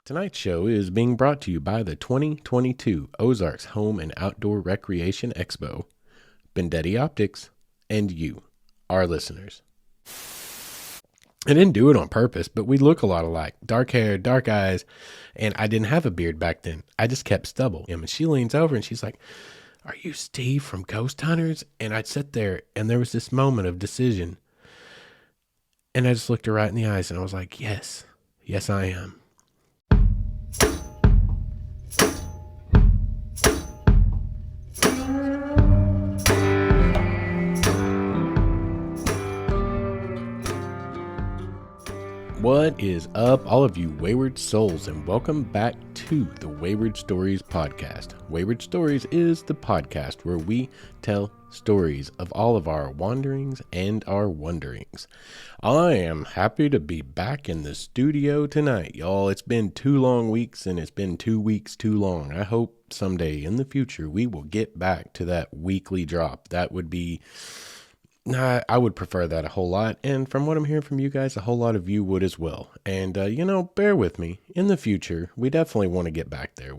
Tonight's show is being brought to you by the 2022 Ozarks Home and Outdoor Recreation Expo, Bendetti Optics, and you, our listeners. I didn't do it on purpose, but we look a lot alike. Dark hair, dark eyes, and I didn't have a beard back then. I just kept stubble. And she leans over and she's like, "Are you Steve from Ghost Hunters?" And I'd sit there and there was this moment of decision. And I just looked her right in the eyes and I was like, yes, I am. What is up, all of you wayward souls, and welcome back to the Wayward Stories podcast. Wayward Stories is the podcast where we tell stories of all of our wanderings and our wonderings. I am happy to be back in the studio tonight, y'all. It's been 2 long weeks and it's been 2 weeks too long. I hope someday in the future we will get back to that weekly drop. That would be... I would prefer that a whole lot, and from what I'm hearing from you guys, a whole lot of you would as well. And, bear with me. In the future, we definitely want to get back there.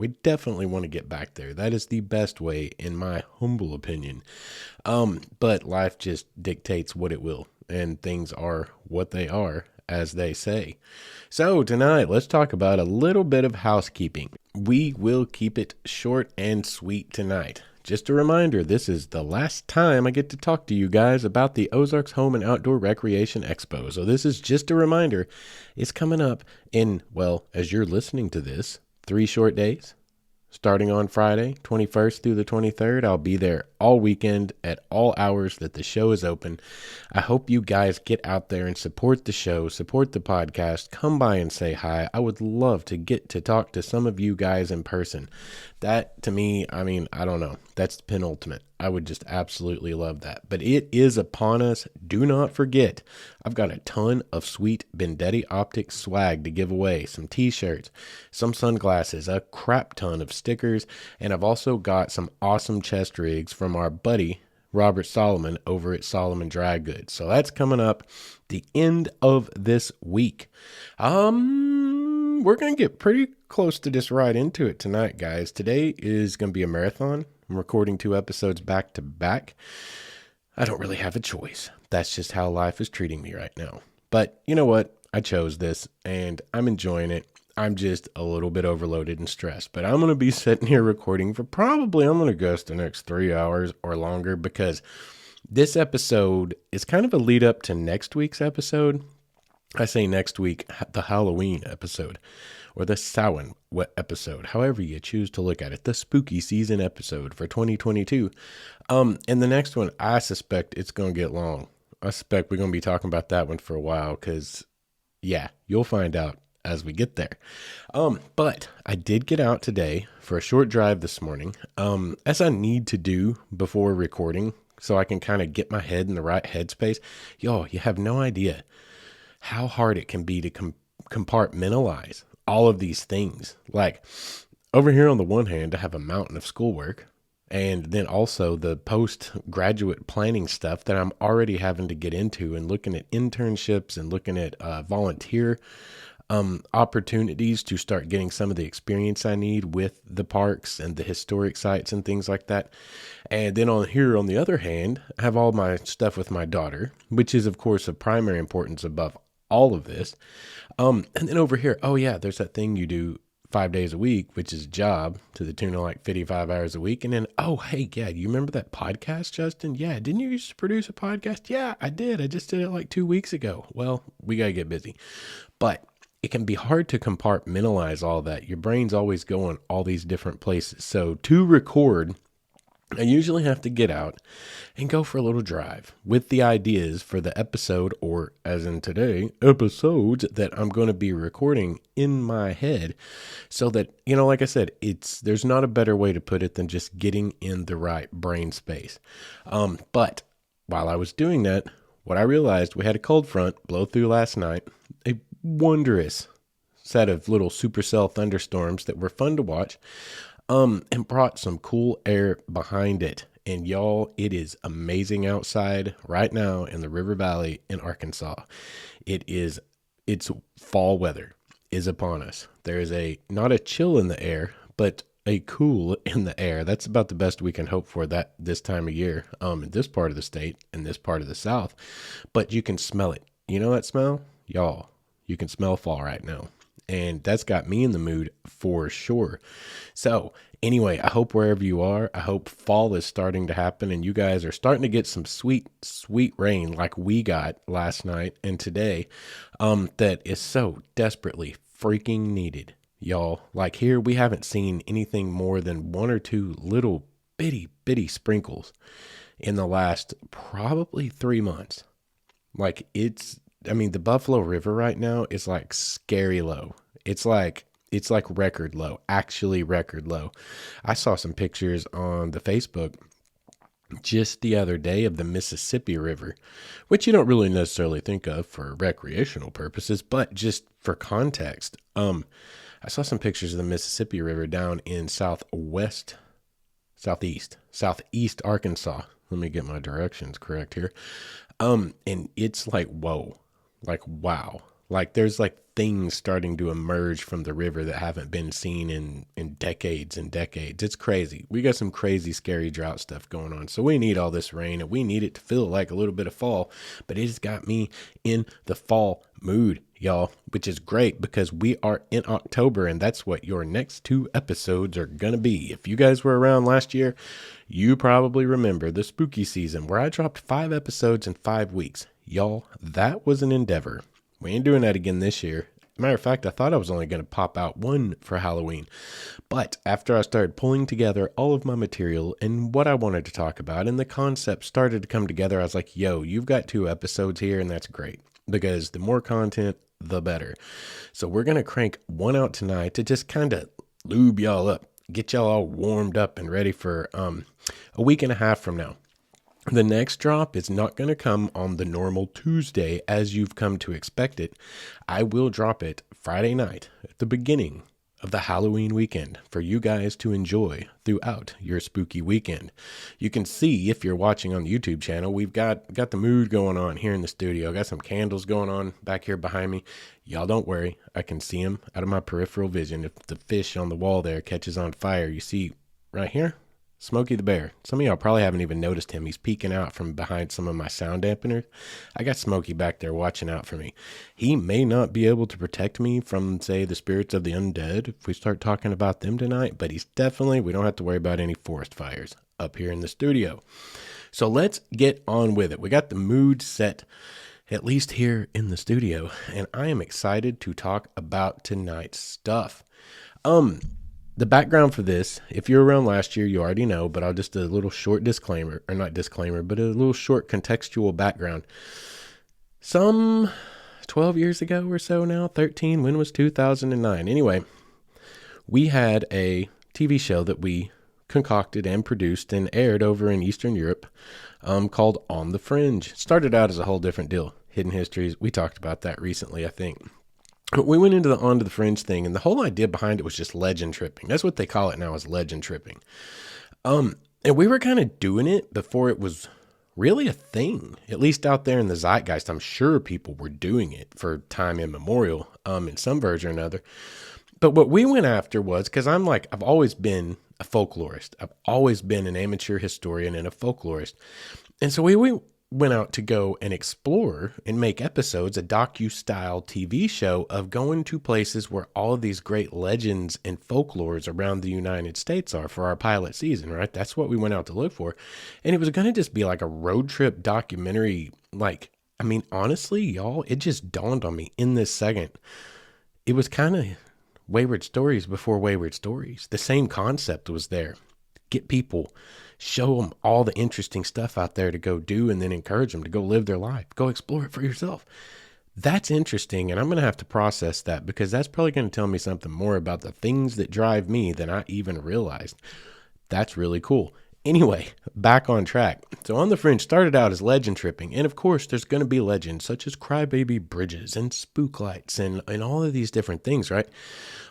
That is the best way, in my humble opinion. But life just dictates what it will, and things are what they are, as they say. So tonight, let's talk about a little bit of housekeeping. We will keep it short and sweet tonight. Just a reminder, this is the last time I get to talk to you guys about the Ozarks Home and Outdoor Recreation Expo. So this is just a reminder. It's coming up in, well, as you're listening to this, 3 short days. Starting on Friday, 21st through the 23rd, I'll be there all weekend at all hours that the show is open. I hope you guys get out there and support the show, support the podcast, come by and say hi. I would love to get to talk to some of you guys in person. That, to me, I don't know. That's penultimate. I would just absolutely love that. But it is upon us. Do not forget, I've got a ton of sweet Bendetti Optics swag to give away. Some t-shirts, some sunglasses, a crap ton of stickers, and I've also got some awesome chest rigs from our buddy Robert Solomon over at Solomon Dry Goods. So that's coming up the end of this week. We're going to get pretty close to this right into it tonight, guys. Today is going to be a marathon. I'm recording 2 episodes back to back. I don't really have a choice. That's just how life is treating me right now. But you know what? I chose this and I'm enjoying it. I'm just a little bit overloaded and stressed, but I'm going to be sitting here recording for I'm going to guess the next 3 hours or longer, because this episode is kind of a lead up to next week's episode. I say next week, the Halloween episode, or the Samhain episode, however you choose to look at it, the spooky season episode for 2022. And the next one, I suspect it's going to get long. I suspect we're going to be talking about that one for a while, because, yeah, you'll find out as we get there. But I did get out today for a short drive this morning, as I need to do before recording, so I can kind of get my head in the right headspace. Y'all, you have no idea how hard it can be to compartmentalize all of these things. Like, over here on the one hand, I have a mountain of schoolwork, and then also the postgraduate planning stuff that I'm already having to get into, and looking at internships and looking at volunteer opportunities to start getting some of the experience I need with the parks and the historic sites and things like that. And then on the other hand, I have all my stuff with my daughter, which is of course of primary importance above all of this. And then over here, oh yeah, there's that thing you do 5 days a week, which is a job to the tune of like 55 hours a week. And then, oh, hey, yeah, you remember that podcast, Justin? Yeah. Didn't you used to produce a podcast? Yeah, I did. I just did it like 2 weeks ago. Well, we got to get busy, but it can be hard to compartmentalize all that. Your brain's always going all these different places. So to record, I usually have to get out and go for a little drive with the ideas for the episode, or as in today, episodes that I'm going to be recording in my head, so that, like I said, there's not a better way to put it than just getting in the right brain space. But while I was doing that, what I realized, we had a cold front blow through last night, a wondrous set of little supercell thunderstorms that were fun to watch. And brought some cool air behind it. And y'all, it is amazing outside right now in the River Valley in Arkansas. It's fall weather. is upon us. There is not a chill in the air, but a cool in the air. That's about the best we can hope for that this time of year, in this part of the state, in this part of the South. But you can smell it. You know that smell? Y'all, you can smell fall right now. And that's got me in the mood for sure. So anyway, I hope wherever you are, I hope fall is starting to happen and you guys are starting to get some sweet, sweet rain like we got last night and today, that is so desperately freaking needed, y'all. Like here, we haven't seen anything more than one or two little bitty sprinkles in the last probably 3 months. Like the Buffalo River right now is like scary low. It's like record low, actually record low. I saw some pictures on the Facebook just the other day of the Mississippi River, which you don't really necessarily think of for recreational purposes, but just for context. I saw some pictures of the Mississippi River down in southeast Arkansas. Let me get my directions correct here. And it's like, whoa, like, wow. Like there's like things starting to emerge from the river that haven't been seen in decades and decades. It's crazy. We got some crazy, scary drought stuff going on. So we need all this rain and we need it to feel like a little bit of fall, but it has got me in the fall mood, y'all, which is great because we are in October and that's what your next 2 episodes are going to be. If you guys were around last year, you probably remember the spooky season where I dropped 5 episodes in 5 weeks. Y'all, that was an endeavor. We ain't doing that again this year. Matter of fact, I thought I was only going to pop out 1 for Halloween. But after I started pulling together all of my material and what I wanted to talk about and the concept started to come together, I was like, yo, you've got 2 episodes here and that's great because the more content, the better. So we're going to crank 1 out tonight to just kind of lube y'all up, get y'all all warmed up and ready for a week and a half from now. The next drop is not going to come on the normal Tuesday as you've come to expect it. I will drop it Friday night at the beginning of the Halloween weekend for you guys to enjoy throughout your spooky weekend. You can see if you're watching on the YouTube channel, we've got the mood going on here in the studio. Got some candles going on back here behind me. Y'all don't worry. I can see them out of my peripheral vision. If the fish on the wall there catches on fire, you see right here, Smokey the Bear. Some of y'all probably haven't even noticed him. He's peeking out from behind some of my sound dampeners. I got Smokey back there watching out for me. He may not be able to protect me from, say, the spirits of the undead if we start talking about them tonight, but we don't have to worry about any forest fires up here in the studio. So let's get on with it. We got the mood set, at least here in the studio, and I am excited to talk about tonight's stuff. The background for this, if you're around last year, you already know, but I'll just a little short disclaimer, or not disclaimer, but a little short contextual background. Some 12 years ago or so now, 13, when was 2009? Anyway, we had a TV show that we concocted and produced and aired over in Eastern Europe called On the Fringe. Started out as a whole different deal, Hidden Histories. We talked about that recently, I think. We went into the Onto the Fringe thing, and the whole idea behind it was just legend tripping. That's what they call it now, is legend tripping. And we were kind of doing it before it was really a thing, at least out there in the zeitgeist. I'm sure people were doing it for time immemorial, in some version or another. But what we went after was, because I've always been a folklorist. I've always been an amateur historian and a folklorist. And so we went out to go and explore and make episodes, a docu-style TV show of going to places where all of these great legends and folklores around the United States are for our pilot season, right? That's what we went out to look for. And it was going to just be like a road trip documentary. Honestly, y'all, it just dawned on me in this second. It was kind of Wayward Stories before Wayward Stories. The same concept was there. Get people, show them all the interesting stuff out there to go do, and then encourage them to go live their life. Go explore it for yourself. That's interesting, and I'm going to have to process that because that's probably going to tell me something more about the things that drive me than I even realized. That's really cool. Anyway, back on track. So On the Fringe started out as legend tripping, and of course there's going to be legends such as crybaby bridges and spook lights and all of these different things, right?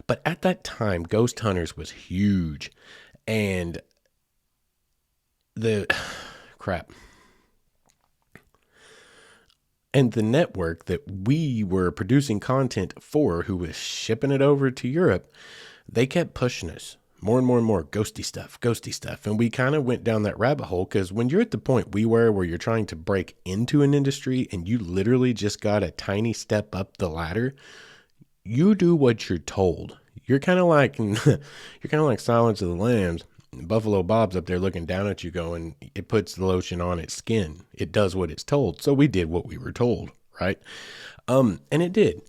But at that time, Ghost Hunters was huge. And And the network that we were producing content for, who was shipping it over to Europe, they kept pushing us more and more and more ghosty stuff. And we kind of went down that rabbit hole because when you're at the point we were where you're trying to break into an industry and you literally just got a tiny step up the ladder, you do what you're told. You're kind of like Silence of the Lambs. Buffalo Bob's up there looking down at you going, it puts the lotion on its skin. It does what it's told. So we did what we were told, right? And it did.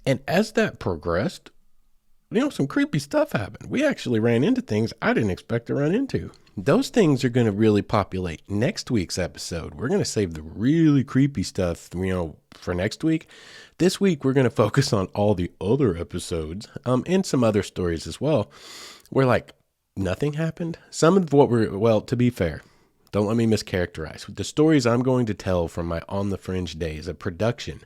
And as that progressed, some creepy stuff happened. We actually ran into things I didn't expect to run into. Those things are going to really populate next week's episode. We're going to save the really creepy stuff, for next week. This week, we're going to focus on all the other episodes, and some other stories as well, where nothing happened. Some of what to be fair, don't let me mischaracterize. The stories I'm going to tell from my On the Fringe days of production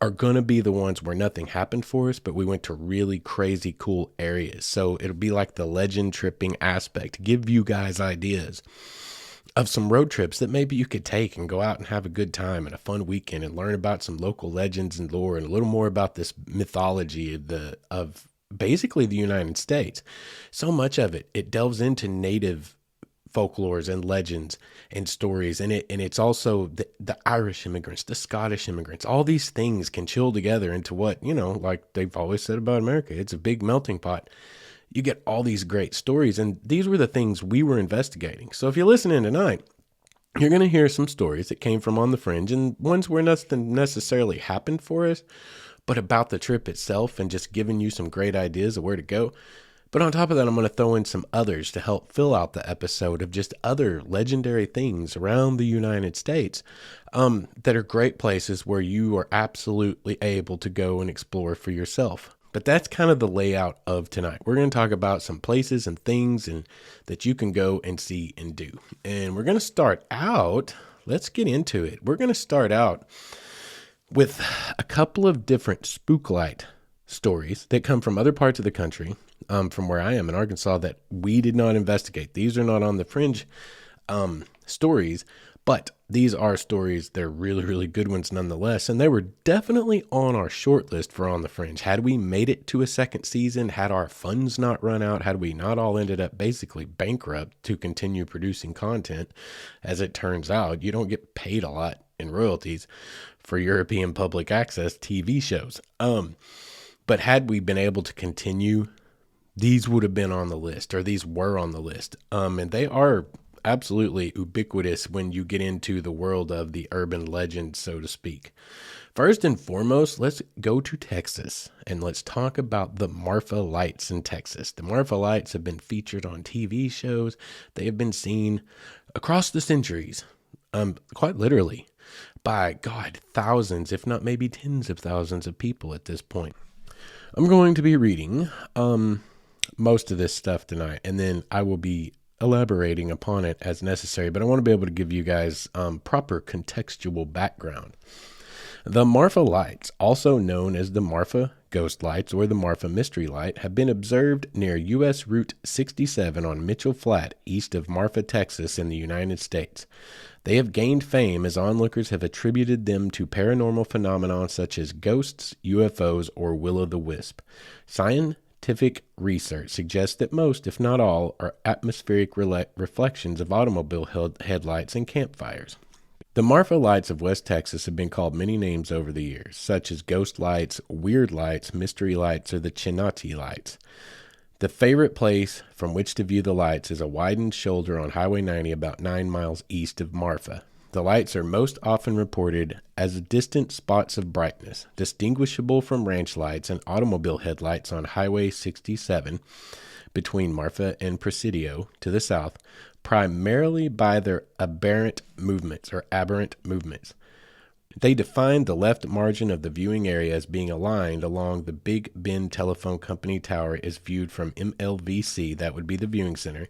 are going to be the ones where nothing happened for us, but we went to really crazy cool areas. So it'll be like the legend tripping aspect, give you guys ideas of some road trips that maybe you could take and go out and have a good time and a fun weekend and learn about some local legends and lore and a little more about this mythology of basically the United States. So much of it delves into native folklores and legends and stories, and it's also the Irish immigrants, the Scottish immigrants. All these things can chill together into what, like they've always said about America, it's a big melting pot. You get all these great stories, and these were the things we were investigating. So if you're listening tonight, you're going to hear some stories that came from On the Fringe, and ones where nothing necessarily happened for us, but about the trip itself and just giving you some great ideas of where to go. But on top of that, I'm going to throw in some others to help fill out the episode of just other legendary things around the United States that are great places where you are absolutely able to go and explore for yourself. But that's kind of the layout of tonight. We're going to talk about some places and things that you can go and see and do. And we're going to start out, let's get into it. We're going to start out with a couple of different spooklight stories that come from other parts of the country, from where I am in Arkansas, that we did not investigate. These are not On the Fringe stories, but these are stories. They're really, really good ones nonetheless, and they were definitely on our short list for On the Fringe. Had we made it to a second season, had our funds not run out, had we not all ended up basically bankrupt to continue producing content, as it turns out, you don't get paid a lot in royalties for European public access TV shows. But had we been able to continue, these would have been on the list, or these were on the list. And they are absolutely ubiquitous when you get into the world of the urban legend, so to speak. First and foremost, let's go to Texas and let's talk about the Marfa Lights in Texas. The Marfa Lights have been featured on TV shows. They have been seen across the centuries, quite literally, by thousands, if not maybe tens of thousands of people at this point. I'm going to be reading most of this stuff tonight, and then I will be elaborating upon it as necessary, but I want to be able to give you guys proper contextual background. The Marfa Lights, also known as the Marfa Ghost Lights or the Marfa Mystery Light, have been observed near U.S. Route 67 on Mitchell Flat, east of Marfa, Texas, in the United States. They have gained fame as onlookers have attributed them to paranormal phenomena such as ghosts, UFOs, or will-o'-the-wisp. Scientific research suggests that most, if not all, are atmospheric reflections of automobile headlights and campfires. The Marfa Lights of West Texas have been called many names over the years, such as Ghost Lights, Weird Lights, Mystery Lights, or the Chinati Lights. The favorite place from which to view the lights is a widened shoulder on Highway 90 about 9 miles east of Marfa. The lights are most often reported as distant spots of brightness, distinguishable from ranch lights and automobile headlights on Highway 67 between Marfa and Presidio to the south, primarily by their aberrant movements. They define the left margin of the viewing area as being aligned along the Big Bend Telephone Company Tower as viewed from MLVC, that would be the viewing center,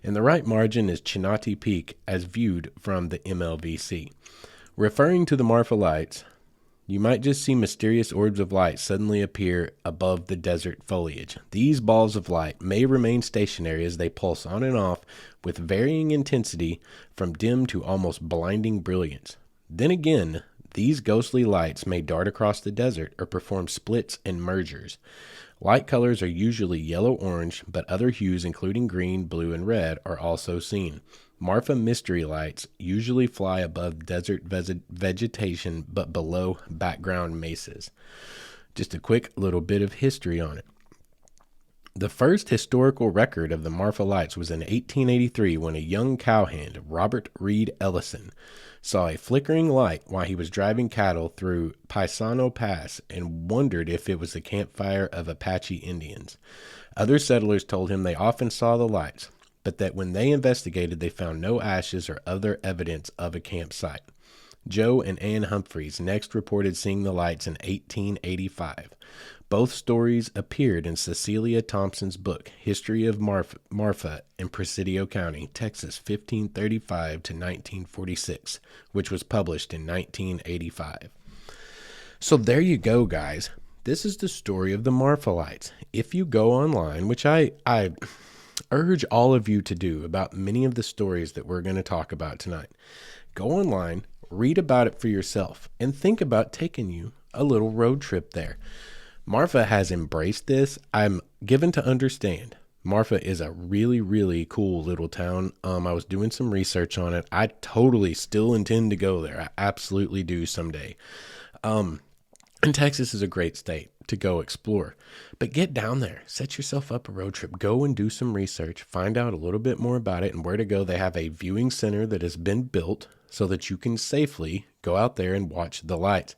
and the right margin is Chinati Peak as viewed from the MLVC. Referring to the Marfa Lights, you might just see mysterious orbs of light suddenly appear above the desert foliage. These balls of light may remain stationary as they pulse on and off with varying intensity from dim to almost blinding brilliance. Then again, These ghostly lights may dart across the desert or perform splits and mergers. Light colors are usually yellow-orange, but other hues including green, blue, and red are also seen. Marfa mystery lights usually fly above desert vegetation but below background mesas. Just a quick little bit of history on it. The first historical record of the Marfa lights was in 1883 when a young cowhand, Robert Reed Ellison, saw a flickering light while he was driving cattle through Paisano Pass and wondered if it was the campfire of Apache Indians. Other settlers told him they often saw the lights, but that when they investigated, they found no ashes or other evidence of a campsite. Joe and Ann Humphreys next reported seeing the lights in 1885. Both stories appeared in Cecilia Thompson's book, History of Marfa in Presidio County, Texas, 1535 to 1946, which was published in 1985. So there you go, guys. This is the story of the Marfa lights. If you go online, which I urge all of you to do about many of the stories that we're going to talk about tonight, go online, read about it for yourself, and think about taking you a little road trip there. Marfa has embraced this. I'm given to understand Marfa is a really, really cool little town. I was doing some research on it. I totally still intend to go there. I absolutely do someday. And Texas is a great state to go explore. But get down there. Set yourself up a road trip. Go and do some research. Find out a little bit more about it and where to go. They have a viewing center that has been built so that you can safely go out there and watch the lights.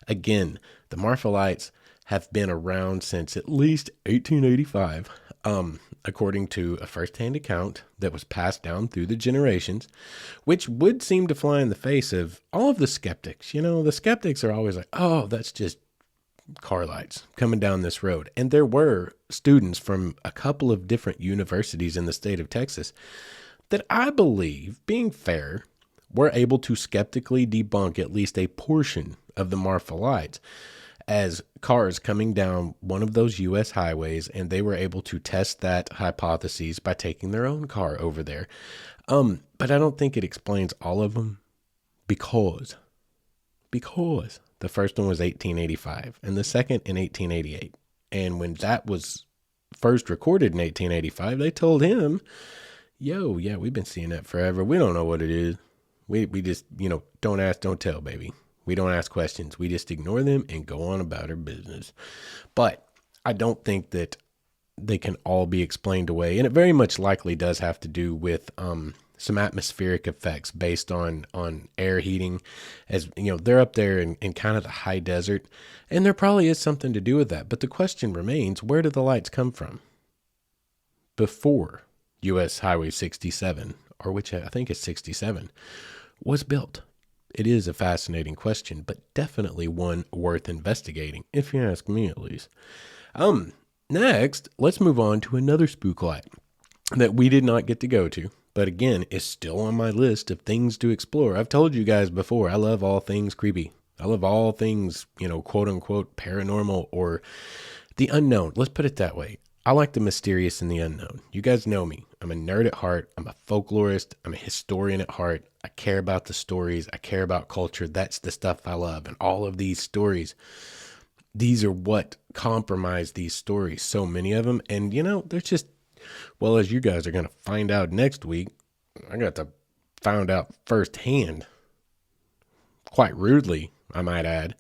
Again, the Marfa lights have been around since at least 1885, according to a first-hand account that was passed down through the generations, which would seem to fly in the face of all of the skeptics. You know, the skeptics are always like, oh, that's just car lights coming down this road. And there were students from a couple of different universities in the state of Texas that I believe, being fair, were able to skeptically debunk at least a portion of the Marfa lights as cars coming down one of those U.S. highways, and they were able to test that hypothesis by taking their own car over there. But I don't think it explains all of them because the first one was 1885 and the second in 1888. And when that was first recorded in 1885, they told him, yo, yeah, we've been seeing that forever. We don't know what it is. We just, don't ask, don't tell, baby. We don't ask questions. We just ignore them and go on about our business. But I don't think that they can all be explained away. And it very much likely does have to do with some atmospheric effects based on air heating. As they're up there in kind of the high desert. And there probably is something to do with that. But the question remains, where do the lights come from? Before U.S. Highway 67, or which I think is 67, was built. It is a fascinating question, but definitely one worth investigating, if you ask me at least. Next, let's move on to another spook light that we did not get to go to, but again, is still on my list of things to explore. I've told you guys before, I love all things creepy. I love all things, quote unquote, paranormal or the unknown. Let's put it that way. I like the mysterious and the unknown. You guys know me. I'm a nerd at heart. I'm a folklorist. I'm a historian at heart. I care about the stories. I care about culture. That's the stuff I love. And all of these stories, these are what compromise these stories. So many of them. And, they're just, well, as you guys are going to find out next week, I got to find out firsthand, quite rudely, I might add,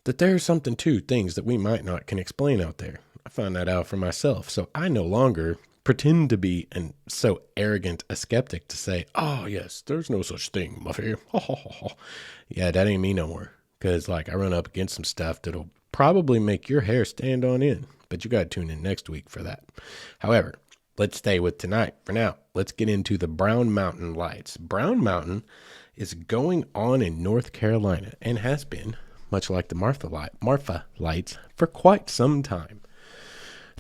that there's something to things that we might not can explain out there. I found that out for myself. So I no longer pretend to be so arrogant a skeptic to say, oh, yes, there's no such thing, Muffy. Yeah, that ain't me no more. Because, I run up against some stuff that'll probably make your hair stand on end. But you got to tune in next week for that. However, let's stay with tonight. For now, let's get into the Brown Mountain lights. Brown Mountain is going on in North Carolina and has been, much like the Marfa lights, for quite some time.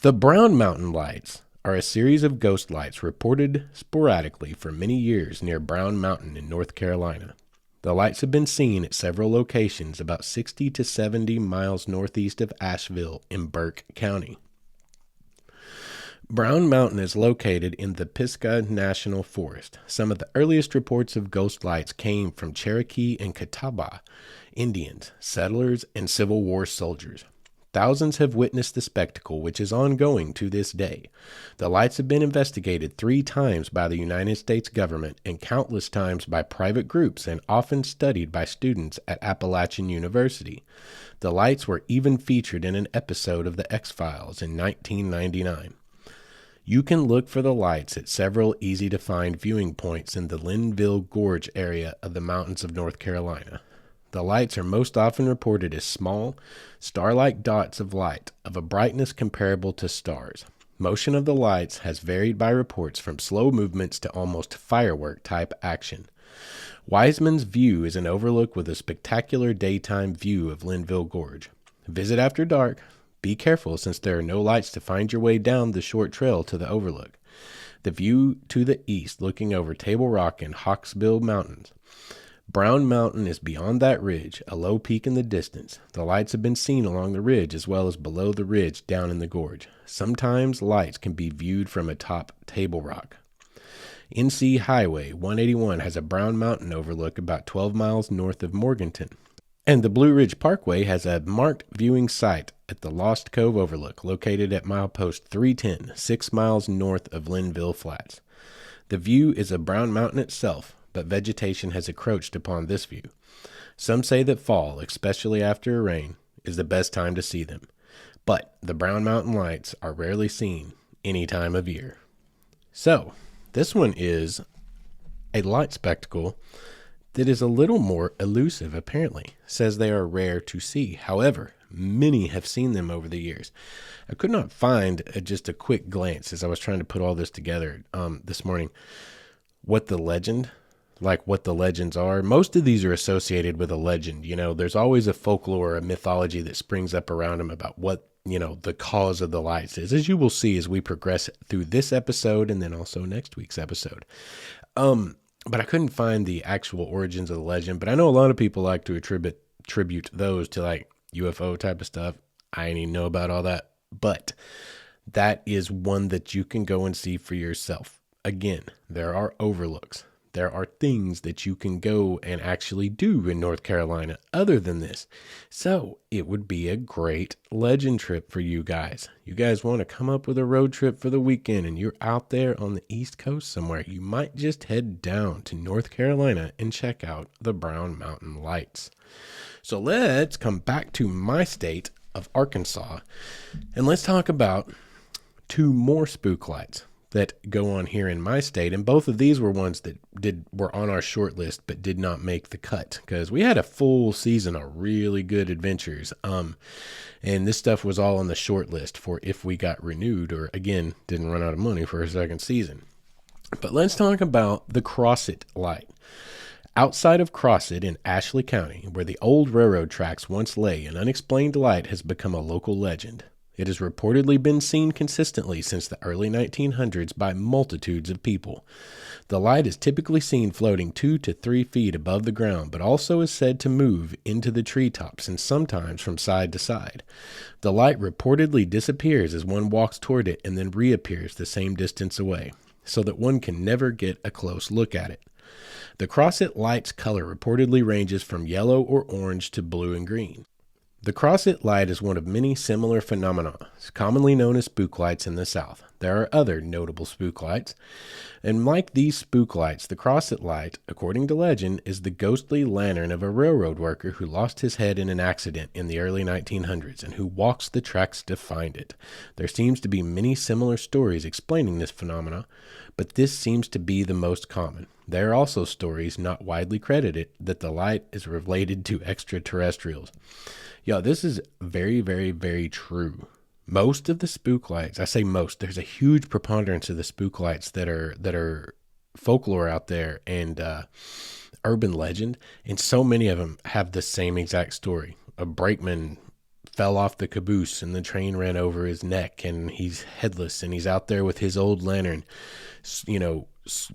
The Brown Mountain lights are a series of ghost lights reported sporadically for many years near Brown Mountain in North Carolina. The lights have been seen at several locations about 60 to 70 miles northeast of Asheville in Burke County. Brown Mountain is located in the Pisgah National Forest. Some of the earliest reports of ghost lights came from Cherokee and Catawba Indians, settlers, and Civil War soldiers. Thousands have witnessed the spectacle, which is ongoing to this day. The lights have been investigated 3 times by the United States government and countless times by private groups and often studied by students at Appalachian University. The lights were even featured in an episode of The X-Files in 1999. You can look for the lights at several easy-to-find viewing points in the Linville Gorge area of the mountains of North Carolina. The lights are most often reported as small, star-like dots of light of a brightness comparable to stars. Motion of the lights has varied by reports from slow movements to almost firework-type action. Wiseman's View is an overlook with a spectacular daytime view of Linville Gorge. Visit after dark. Be careful since there are no lights to find your way down the short trail to the overlook. The view to the east looking over Table Rock and Hawksbill Mountains. Brown Mountain is beyond that ridge, a low peak in the distance. The lights have been seen along the ridge as well as below the ridge down in the gorge. Sometimes lights can be viewed from atop Table Rock. NC Highway 181 has a Brown Mountain overlook about 12 miles north of Morganton. And the Blue Ridge Parkway has a marked viewing site at the Lost Cove Overlook, located at milepost 310, 6 miles north of Linville Flats. The view is of Brown Mountain itself, but vegetation has encroached upon this view. Some say that fall, especially after a rain, is the best time to see them. But the Brown Mountain lights are rarely seen any time of year. So, this one is a light spectacle that is a little more elusive, apparently. Says they are rare to see. However, many have seen them over the years. I could not find just a quick glance as I was trying to put all this together this morning. What the legends are. Most of these are associated with a legend. You know, there's always a folklore, a mythology that springs up around them about what, the cause of the lights is, as you will see as we progress through this episode and then also next week's episode. But I couldn't find the actual origins of the legend, but I know a lot of people like to attribute those to like UFO type of stuff. I didn't even know about all that, but that is one that you can go and see for yourself. Again, there are overlooks. There are things that you can go and actually do in North Carolina other than this. So it would be a great legend trip for you guys. You guys want to come up with a road trip for the weekend and you're out there on the East Coast somewhere. You might just head down to North Carolina and check out the Brown Mountain lights. So let's come back to my state of Arkansas and let's talk about 2 more spook lights that go on here in my state, and both of these were ones that were on our short list but did not make the cut because we had a full season of really good adventures, and this stuff was all on the short list for if we got renewed or again didn't run out of money for a second season. But let's talk about the Crossit light. Outside of Crossit in Ashley County, where the old railroad tracks once lay, an unexplained light has become a local legend. It has reportedly been seen consistently since the early 1900s by multitudes of people. The light is typically seen floating 2 to 3 feet above the ground, but also is said to move into the treetops and sometimes from side to side. The light reportedly disappears as one walks toward it and then reappears the same distance away, so that one can never get a close look at it. The Crossit light's color reportedly ranges from yellow or orange to blue and green. The Crossit light is one of many similar phenomena, commonly known as spook lights in the South. There are other notable spook lights, and like these spook lights, the Crossit light, according to legend, is the ghostly lantern of a railroad worker who lost his head in an accident in the early 1900s and who walks the tracks to find it. There seems to be many similar stories explaining this phenomena, but this seems to be the most common. There are also stories, not widely credited, that the light is related to extraterrestrials. Yeah, this is very, very, very true. Most of the spook lights, I say most, there's a huge preponderance of the spook lights that are folklore out there and urban legend, and so many of them have the same exact story. A brakeman fell off the caboose and the train ran over his neck and he's headless and he's out there with his old lantern,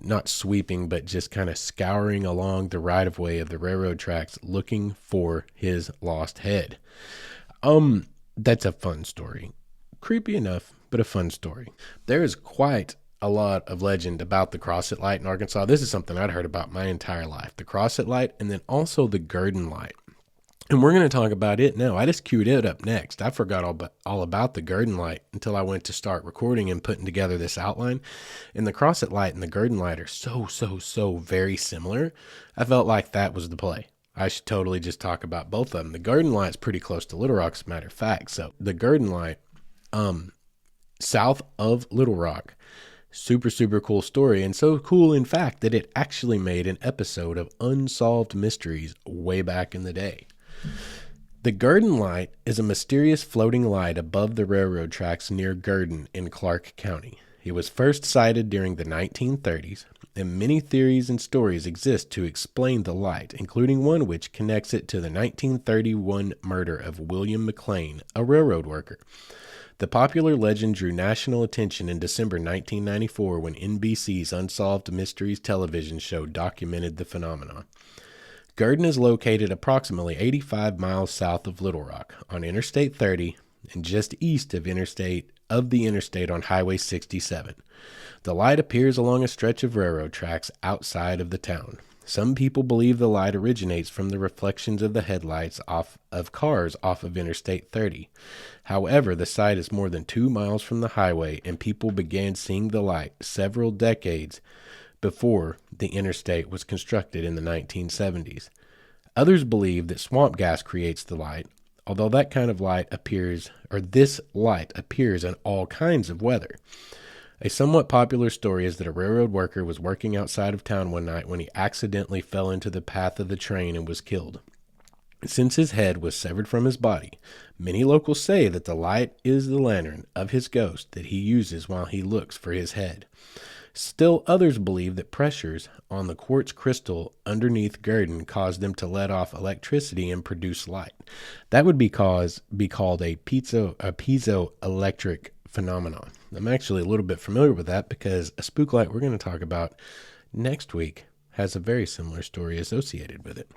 not sweeping, but just kind of scouring along the right-of-way of the railroad tracks looking for his lost head. That's a fun story. Creepy enough, but a fun story. There is quite a lot of legend about the Crosset Light in Arkansas. This is something I'd heard about my entire life. The Crosset Light, and then also the Garden Light. And we're going to talk about it now. I just queued it up next. I forgot all about the Garden Light until I went to start recording and putting together this outline. And the Crosset Light and the Garden Light are so very similar. I felt like that was the play. I should totally just talk about both of them. The Garden Light's pretty close to Little Rock, as a matter of fact. So the Garden Light, south of Little Rock, super cool story. And so cool, in fact, that it actually made an episode of Unsolved Mysteries way back in the day. The Garden Light is a mysterious floating light above the railroad tracks near Garden in Clark County. It was first sighted during the 1930s, and many theories and stories exist to explain the light, including one which connects it to the 1931 murder of William McLean, a railroad worker. The popular legend drew national attention in December 1994 when NBC's Unsolved Mysteries television show documented the phenomenon. Garden is located approximately 85 miles south of Little Rock on Interstate 30 and just east of the interstate on Highway 67. The light appears along a stretch of railroad tracks outside of the town. Some people believe the light originates from the reflections of the headlights of cars off of Interstate 30. However, the site is more than 2 miles from the highway, and people began seeing the light several decades before the interstate was constructed in the 1970s. Others believe that swamp gas creates the light, although that kind of light appears, or this light appears in all kinds of weather. A somewhat popular story is that a railroad worker was working outside of town one night when he accidentally fell into the path of the train and was killed. Since his head was severed from his body, many locals say that the light is the lantern of his ghost that he uses while he looks for his head. Still, others believe that pressures on the quartz crystal underneath Garden cause them to let off electricity and produce light. That would be called a piezoelectric phenomenon. I'm actually a little bit familiar with that because a spook light we're going to talk about next week has a very similar story associated with it.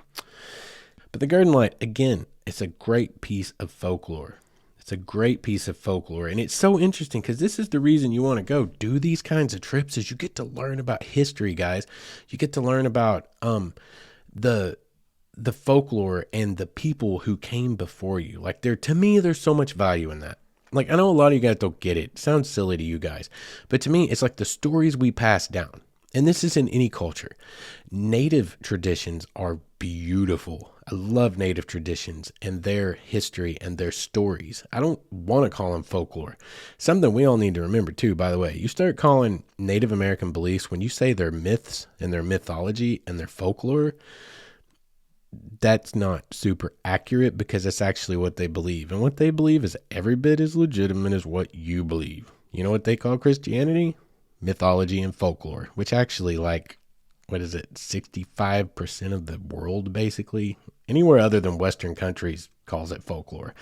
But the Garden Light, again, it's a great piece of folklore. It's a great piece of folklore, and it's so interesting because this is the reason you want to go do these kinds of trips is you get to learn about history, guys. You get to learn about the folklore and the people who came before you. Like to me, there's so much value in that. Like I know a lot of you guys don't get it. It sounds silly to you guys, but to me, it's like the stories we pass down. And this is in any culture. Native traditions are beautiful. I love native traditions and their history and their stories. I don't want to call them folklore. Something we all need to remember too, by the way. You start calling Native American beliefs, when you say their myths and their mythology and their folklore, that's not super accurate because that's actually what they believe. And what they believe is every bit as legitimate as what you believe. You know what they call Christianity? Mythology and folklore, which actually 65% of the world, basically, anywhere other than Western countries calls it folklore.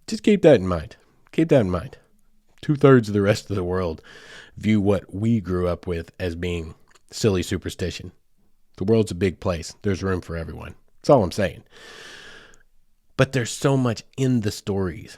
Just keep that in mind. Keep that in mind. 2/3 of the rest of the world view what we grew up with as being silly superstition. The world's a big place. There's room for everyone. That's all I'm saying. But there's so much in the stories.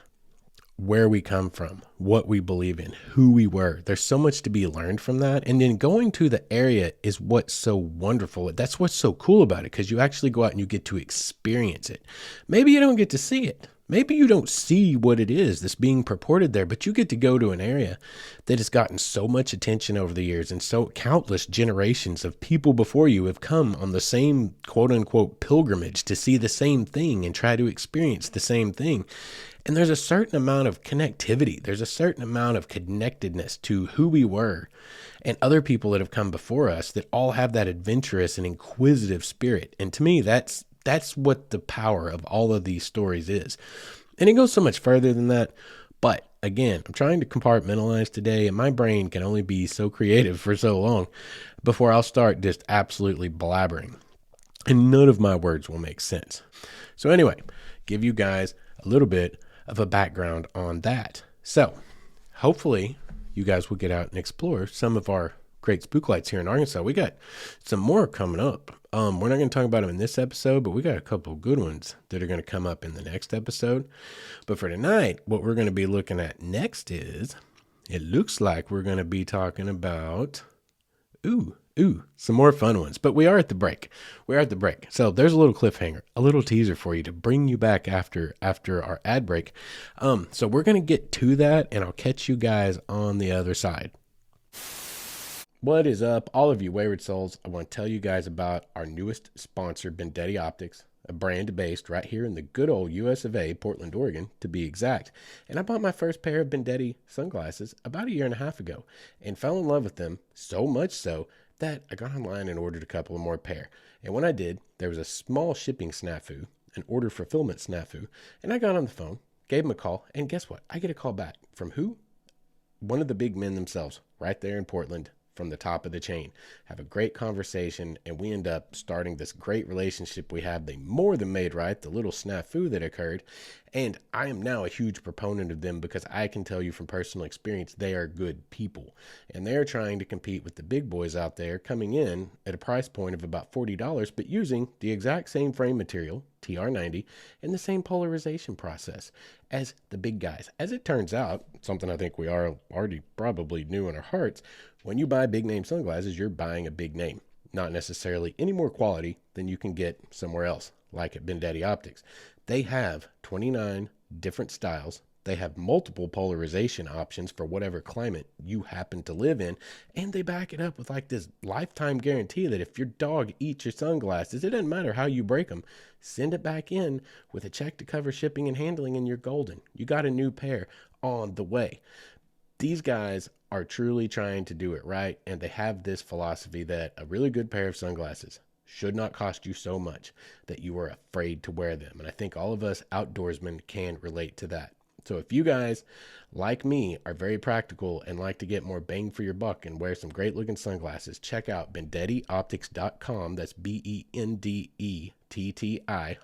Where we come from, what we believe in, who we were. There's so much to be learned from that. And then going to the area is what's so wonderful. That's what's so cool about it, because you actually go out and you get to experience it. Maybe you don't get to see it. Maybe you don't see what it is that's being purported there, but you get to go to an area that has gotten so much attention over the years, and so countless generations of people before you have come on the same quote unquote pilgrimage to see the same thing and try to experience the same thing. And there's a certain amount of connectivity. There's a certain amount of connectedness to who we were and other people that have come before us that all have that adventurous and inquisitive spirit. And to me, that's what the power of all of these stories is. And it goes so much further than that. But again, I'm trying to compartmentalize today, and my brain can only be so creative for so long before I'll start just absolutely blabbering. And none of my words will make sense. So anyway, give you guys a little bit of a background on that. So hopefully you guys will get out and explore some of our great spook lights here in Arkansas. We got some more coming up. We're not going to talk about them in this episode, but we got a couple of good ones that are going to come up in the next episode. But for tonight, what we're going to be looking at next is It looks like we're going to be talking about, some more fun ones. But we are at the break. So there's a little cliffhanger, a little teaser for you to bring you back after our ad break. So we're going to get to that, and I'll catch you guys on the other side. What is up, all of you Wayward Souls? I want to tell you guys about our newest sponsor, Bendetti Optics, a brand based right here in the good old US of A, Portland, Oregon, to be exact. And I bought my first pair of Bendetti sunglasses about a year and a half ago and fell in love with them, so much so that I got online and ordered a couple of more pair. And when I did, there was a small shipping snafu, an order fulfillment snafu, and I got on the phone, gave them a call, and guess what? I get a call back from who? One of the big men themselves, right there in Portland, from the top of the chain. Have a great conversation, and we end up starting this great relationship we have. They more than made right the little snafu that occurred, and I am now a huge proponent of them because I can tell you from personal experience they are good people, and they're trying to compete with the big boys out there, coming in at a price point of about $40, but using the exact same frame material, TR90, and the same polarization process as the big guys. As it turns out, something I think we are already probably knew in our hearts, when you buy big name sunglasses, you're buying a big name, not necessarily any more quality than you can get somewhere else, like at Bendetti Optics. They have 29 different styles. They have multiple polarization options for whatever climate you happen to live in, and they back it up with like this lifetime guarantee that if your dog eats your sunglasses, it doesn't matter how you break them, send it back in with a check to cover shipping and handling, and you're golden. You got a new pair on the way. These guys are truly trying to do it right, and they have this philosophy that a really good pair of sunglasses should not cost you so much that you are afraid to wear them. And I think all of us outdoorsmen can relate to that. So if you guys, like me, are very practical and like to get more bang for your buck and wear some great looking sunglasses, check out BendettiOptics.com. That's Bendetti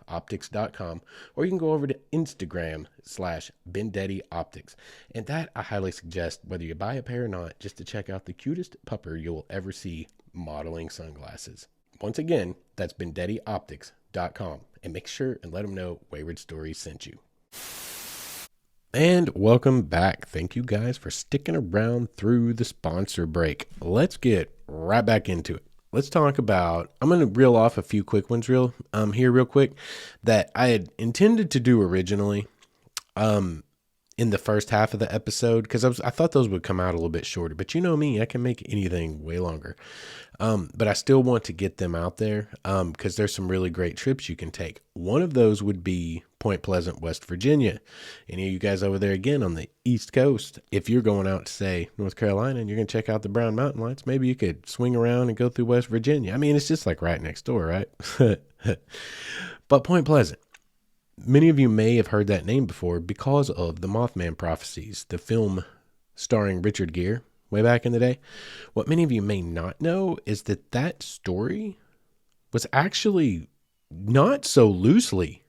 optics.com, or you can go over to Instagram /Bendetti Optics. And that I highly suggest, whether you buy a pair or not, just to check out the cutest pupper you will ever see modeling sunglasses. Once again, that's BendettiOptics.com, and make sure and let them know Wayward Stories sent you. And welcome back. Thank you guys for sticking around through the sponsor break. Let's get right back into it. Let's talk about, I'm going to reel off a few quick ones real quick that I had intended to do originally in the first half of the episode, because I thought those would come out a little bit shorter, but you know me, I can make anything way longer. But I still want to get them out there because there's some really great trips you can take. One of those would be Point Pleasant, West Virginia. Any of you guys over there again on the East Coast, if you're going out to, say, North Carolina and you're going to check out the Brown Mountain Lights, maybe you could swing around and go through West Virginia. I mean, it's just like right next door, right? But Point Pleasant, many of you may have heard that name before because of the Mothman Prophecies, the film starring Richard Gere way back in the day. What many of you may not know is that that story was actually not so loosely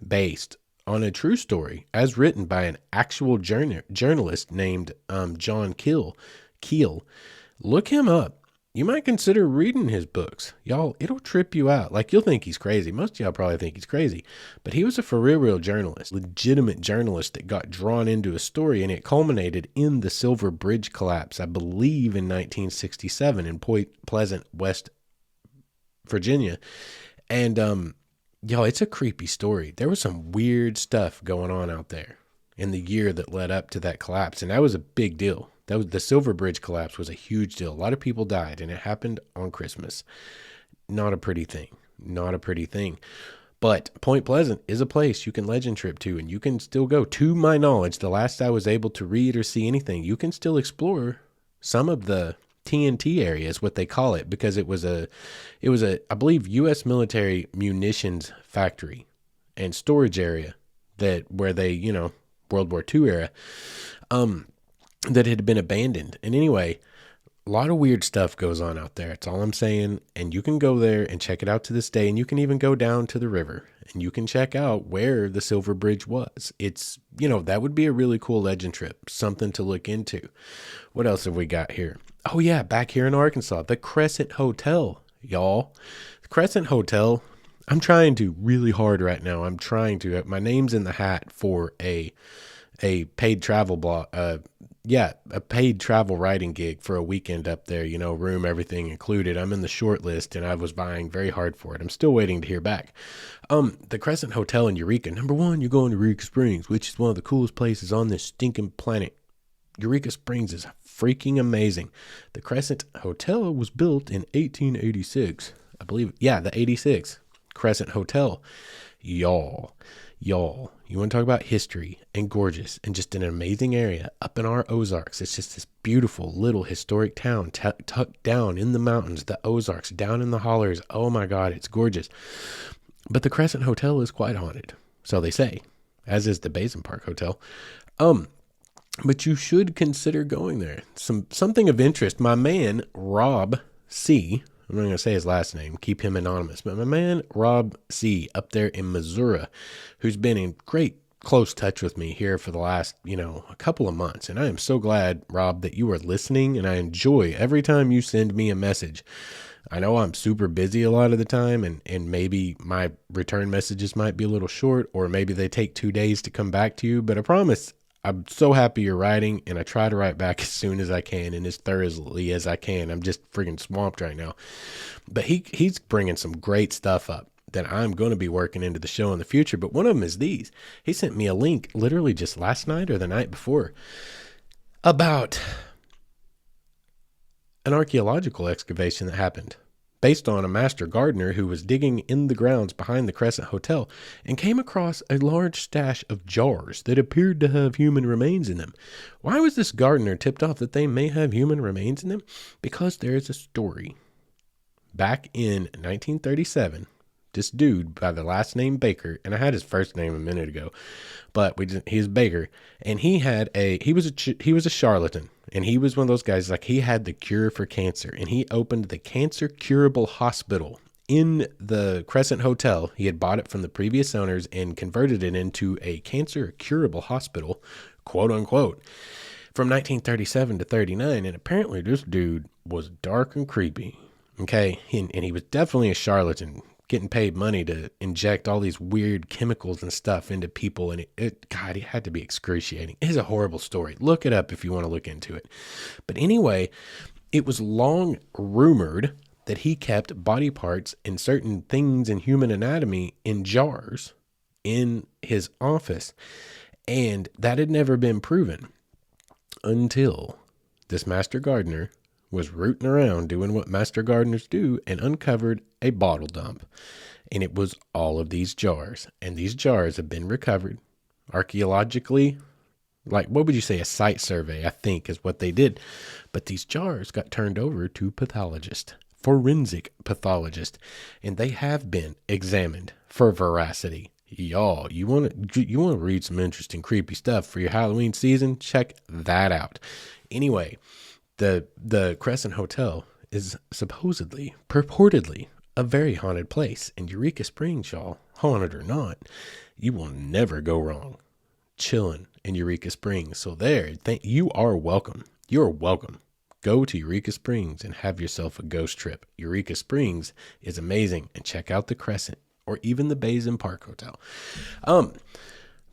based on a true story as written by an actual journalist named John Keel. Look him up. You might consider reading his books. Y'all, it'll trip you out. Like, you'll think he's crazy. Most of y'all probably think he's crazy. But he was a for real journalist, legitimate journalist that got drawn into a story, and it culminated in the Silver Bridge collapse, I believe in 1967 in Point Pleasant, West Virginia. And, y'all, it's a creepy story. There was some weird stuff going on out there in the year that led up to that collapse, and that was a big deal. That was the Silver Bridge collapse was a huge deal. A lot of people died, and it happened on Christmas. Not a pretty thing. Not a pretty thing. But Point Pleasant is a place you can legend trip to, and you can still go. To my knowledge, the last I was able to read or see anything, you can still explore some of the TNT area is what they call it, because it was a, I believe, U.S. military munitions factory and storage area where they, World War II era, that had been abandoned. And anyway, a lot of weird stuff goes on out there. That's all I'm saying. And you can go there and check it out to this day. And you can even go down to the river and you can check out where the Silver Bridge was. It's, that would be a really cool legend trip, something to look into. What else have we got here? Oh yeah, back here in Arkansas, the Crescent Hotel, y'all. The Crescent Hotel, I'm trying to really hard right now. My name's in the hat for a paid travel blog, yeah, a paid travel writing gig for a weekend up there, room, everything included. I'm in the short list and I was vying very hard for it. I'm still waiting to hear back. The Crescent Hotel in Eureka. Number one, you're going to Eureka Springs, which is one of the coolest places on this stinking planet. Eureka Springs is freaking amazing. The Crescent Hotel was built in 1886. I believe, yeah, the 86 Crescent Hotel. Y'all, you want to talk about history and gorgeous and just an amazing area up in our Ozarks. It's just this beautiful little historic town tucked down in the mountains, the Ozarks, down in the hollers. Oh my God, it's gorgeous. But the Crescent Hotel is quite haunted, so they say, as is the Basin Park Hotel. But you should consider going there. Something of interest. My man, Rob C., I'm not going to say his last name, keep him anonymous, but my man, Rob C., up there in Missouri, who's been in great close touch with me here for the last, a couple of months. And I am so glad, Rob, that you are listening, and I enjoy every time you send me a message. I know I'm super busy a lot of the time, and maybe my return messages might be a little short, or maybe they take 2 days to come back to you, but I promise I'm so happy you're writing, and I try to write back as soon as I can and as thoroughly as I can. I'm just freaking swamped right now. But he's bringing some great stuff up that I'm going to be working into the show in the future. But one of them is these. He sent me a link literally just last night or the night before about an archaeological excavation that happened based on a master gardener who was digging in the grounds behind the Crescent Hotel and came across a large stash of jars that appeared to have human remains in them. Why was this gardener tipped off that they may have human remains in them? Because there is a story. Back in 1937, this dude by the last name Baker, and I had his first name a minute ago, but he's Baker, and he was a charlatan. And he was one of those guys, like, he had the cure for cancer, and he opened the cancer curable hospital in the Crescent Hotel. He had bought it from the previous owners and converted it into a cancer curable hospital, quote unquote, from 1937 to 39. And apparently this dude was dark and creepy. Okay. And he was definitely a charlatan, getting paid money to inject all these weird chemicals and stuff into people. And God, it had to be excruciating. It is a horrible story. Look it up if you want to look into it. But anyway, it was long rumored that he kept body parts and certain things in human anatomy in jars in his office. And that had never been proven until this master gardener was rooting around doing what master gardeners do and uncovered a bottle dump. And it was all of these jars. And these jars have been recovered archaeologically. Like, what would you say? A site survey, I think, is what they did. But these jars got turned over to pathologists, forensic pathologists, and they have been examined for veracity. Y'all, you want to read some interesting, creepy stuff for your Halloween season? Check that out. Anyway, the Crescent Hotel is purportedly, a very haunted place. In Eureka Springs, y'all, haunted or not, you will never go wrong chilling in Eureka Springs. So you are welcome. You're welcome. Go to Eureka Springs and have yourself a ghost trip. Eureka Springs is amazing. And check out the Crescent or even the Basin Park Hotel.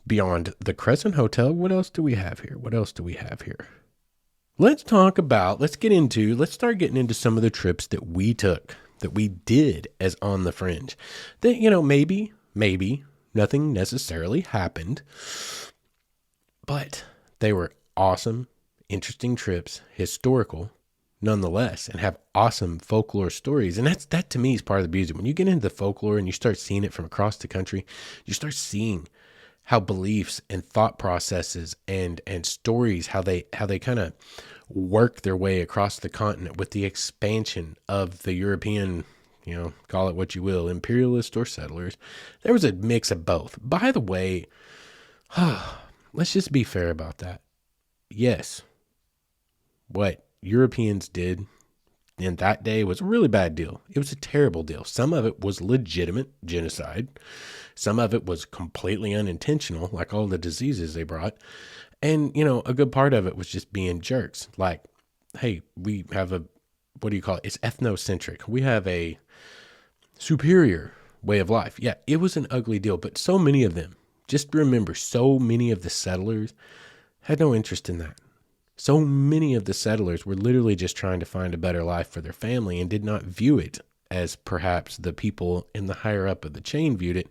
Beyond the Crescent Hotel, what else do we have here? Let's start getting into some of the trips that we took, that we did as On the Fringe. That, maybe nothing necessarily happened, but they were awesome, interesting trips, historical nonetheless, and have awesome folklore stories. And that to me is part of the beauty. When you get into the folklore and you start seeing it from across the country, you start seeing how beliefs and thought processes and stories, how they kind of work their way across the continent with the expansion of the European, call it what you will, imperialist or settlers. There was a mix of both. By the way, let's just be fair about that. Yes, what Europeans did in that day was a really bad deal. It was a terrible deal. Some of it was legitimate genocide. Some of it was completely unintentional, like all the diseases they brought. And, a good part of it was just being jerks. Like, hey, we have it's ethnocentric. We have a superior way of life. Yeah, it was an ugly deal, but so many of them, just remember, so many of the settlers had no interest in that. So many of the settlers were literally just trying to find a better life for their family and did not view it as perhaps the people in the higher up of the chain viewed it.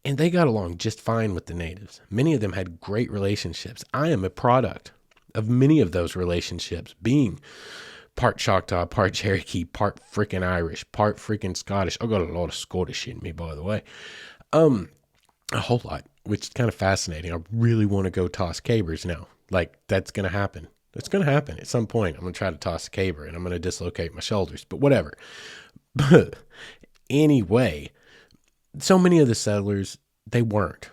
And they got along just fine with the natives. Many of them had great relationships. I am a product of many of those relationships, being part Choctaw, part Cherokee, part freaking Irish, part freaking Scottish. I got a lot of Scottish in me, by the way. A whole lot, which is kind of fascinating. I really want to go toss cabers now. Like, that's going to happen. It's going to happen at some point. I'm going to try to toss a caber and I'm going to dislocate my shoulders, but whatever. But anyway, so many of the settlers, they weren't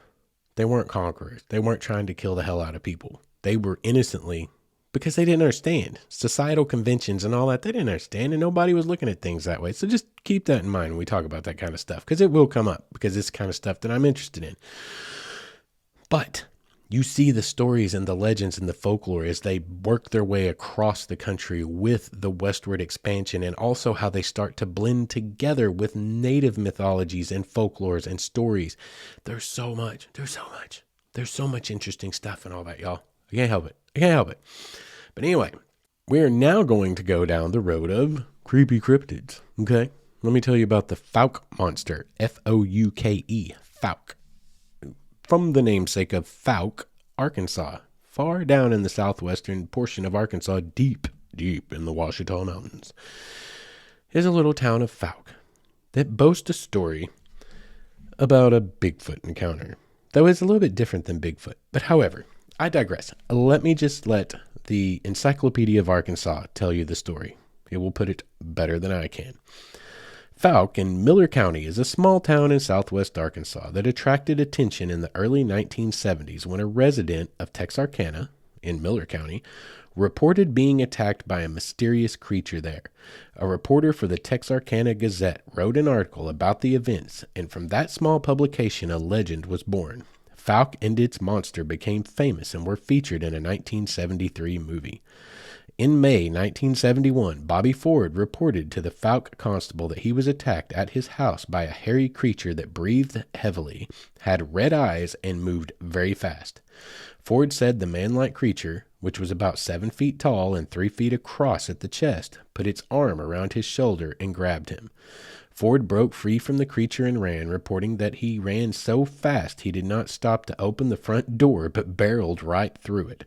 conquerors. They weren't trying to kill the hell out of people. They were innocently, because they didn't understand societal conventions and all that. They didn't understand, and nobody was looking at things that way. So just keep that in mind when we talk about that kind of stuff, because it will come up, because it's the kind of stuff that I'm interested in. But you see the stories and the legends and the folklore as they work their way across the country with the westward expansion, and also how they start to blend together with native mythologies and folklores and stories. There's so much interesting stuff and all that, y'all. I can't help it. But anyway, we're now going to go down the road of creepy cryptids. Okay. Let me tell you about the Fouke monster. Fouke. Fouke. From the namesake of Fouke, Arkansas, far down in the southwestern portion of Arkansas, deep in the Ouachita Mountains, is a little town of Fouke that boasts a story about a Bigfoot encounter. Though it's a little bit different than Bigfoot. But however, I digress. Let me just let the Encyclopedia of Arkansas tell you the story. It will put it better than I can. Fouke in Miller County is a small town in southwest Arkansas that attracted attention in the early 1970s when a resident of Texarkana in Miller County reported being attacked by a mysterious creature there. A reporter for the Texarkana Gazette wrote an article about the events, and from that small publication a legend was born. Fouke and its monster became famous and were featured in a 1973 movie. In May 1971, Bobby Ford reported to the Fouke constable that he was attacked at his house by a hairy creature that breathed heavily, had red eyes, and moved very fast. Ford said the man-like creature, which was about 7 feet tall and 3 feet across at the chest, put its arm around his shoulder and grabbed him. Ford broke free from the creature and ran, reporting that he ran so fast he did not stop to open the front door but barreled right through it.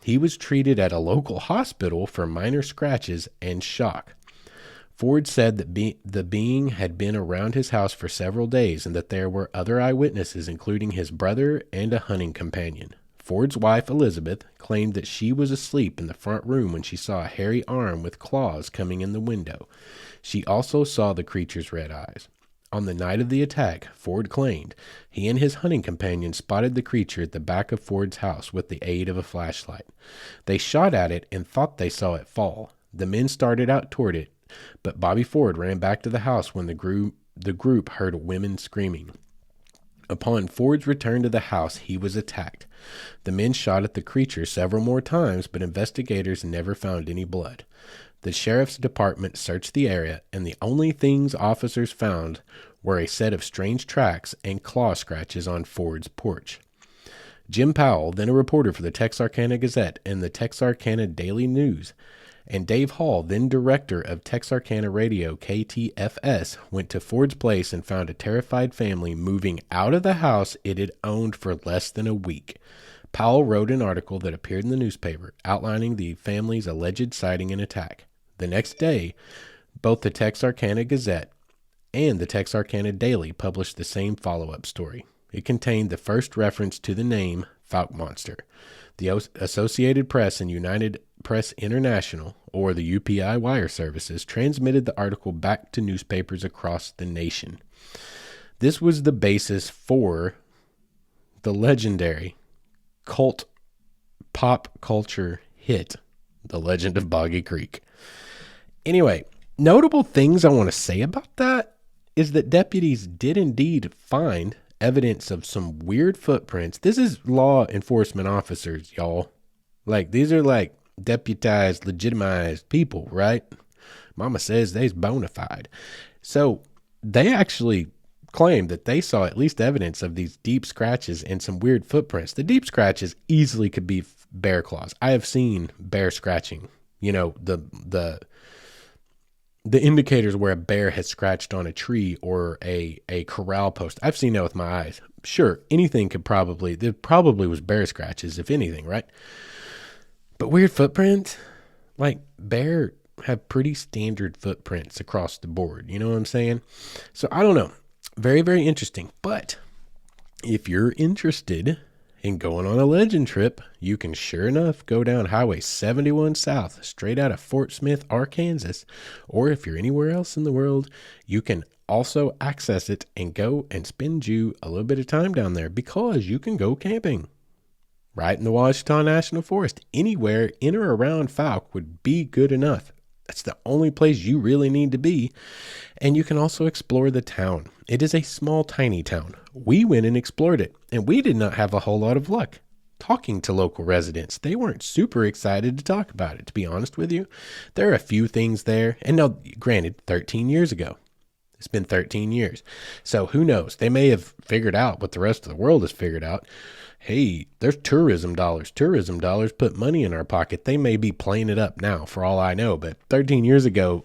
He was treated at a local hospital for minor scratches and shock. Ford said that the being had been around his house for several days and that there were other eyewitnesses, including his brother and a hunting companion. Ford's wife, Elizabeth, claimed that she was asleep in the front room when she saw a hairy arm with claws coming in the window. She also saw the creature's red eyes. On the night of the attack, Ford claimed he and his hunting companion spotted the creature at the back of Ford's house with the aid of a flashlight. They shot at it and thought they saw it fall. The men started out toward it, but Bobby Ford ran back to the house when the group heard women screaming. Upon Ford's return to the house, he was attacked. The men shot at the creature several more times, but investigators never found any blood. The sheriff's department searched the area, and the only things officers found were a set of strange tracks and claw scratches on Ford's porch. Jim Powell, then a reporter for the Texarkana Gazette and the Texarkana Daily News, and Dave Hall, then director of Texarkana Radio KTFS, went to Ford's place and found a terrified family moving out of the house it had owned for less than a week. Powell wrote an article that appeared in the newspaper outlining the family's alleged sighting and attack. The next day, both the Texarkana Gazette and the Texarkana Daily published the same follow-up story. It contained the first reference to the name Fouke Monster. The Associated Press and United Press International, or the UPI wire services, transmitted the article back to newspapers across the nation. This was the basis for the legendary cult pop culture hit, The Legend of Boggy Creek. Anyway, notable things I want to say about that is that deputies did indeed find evidence of some weird footprints. This is law enforcement officers, y'all. Like, these are like deputized, legitimized people, right? Mama says they's bona fide. So they actually claimed that they saw at least evidence of these deep scratches and some weird footprints. The deep scratches easily could be bear claws. I have seen bear scratching. The indicators where a bear has scratched on a tree or a corral post. I've seen that with my eyes. Sure, anything there probably was bear scratches, if anything, right? But weird footprints, like bear have pretty standard footprints across the board. You know what I'm saying? So I don't know. Very, very interesting. But if you're interested in going on a legend trip, you can sure enough go down Highway 71 South, straight out of Fort Smith, Arkansas. Or if you're anywhere else in the world, you can also access it and go and spend you a little bit of time down there, because you can go camping right in the Ouachita National Forest. Anywhere in or around Fouke would be good enough. That's the only place you really need to be. And you can also explore the town. It is a small, tiny town. We went and explored it, and we did not have a whole lot of luck talking to local residents. They weren't super excited to talk about it, to be honest with you. There are a few things there. And now, granted, 13 years ago. It's been 13 years. So who knows? They may have figured out what the rest of the world has figured out. Hey, there's tourism dollars. Tourism dollars put money in our pocket. They may be playing it up now, for all I know. But 13 years ago,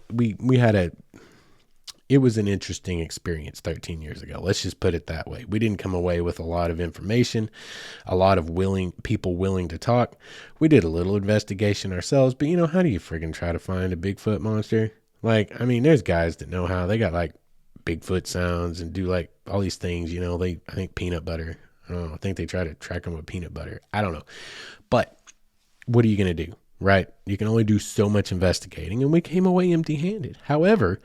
it was an interesting experience 13 years ago. Let's just put it that way. We didn't come away with a lot of information, a lot of people willing to talk. We did a little investigation ourselves, but how do you friggin' try to find a Bigfoot monster? There's guys that know how. They got Bigfoot sounds and do all these things, I think peanut butter. I don't know. I think they try to track them with peanut butter. I don't know. But what are you going to do, right? You can only do so much investigating, and we came away empty-handed. However,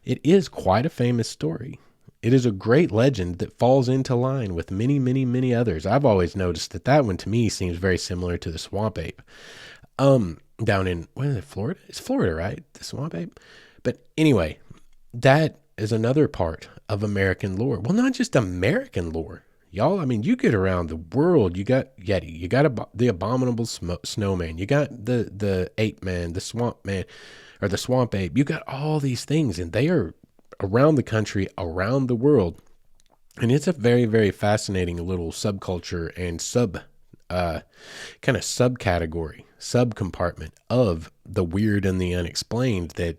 it is quite a famous story. It is a great legend that falls into line with many, many, many others. I've always noticed that one to me seems very similar to the swamp ape. Down in, Florida? It's Florida, right? The swamp ape? But anyway, that is another part of American lore. Well, not just American lore. Y'all, you get around the world, you got Yeti, you got the abominable snowman, you got the ape man, the swamp man, or the swamp ape. You got all these things, and they are around the country, around the world. And it's a very, very fascinating little subculture and subcategory, subcompartment of the weird and the unexplained that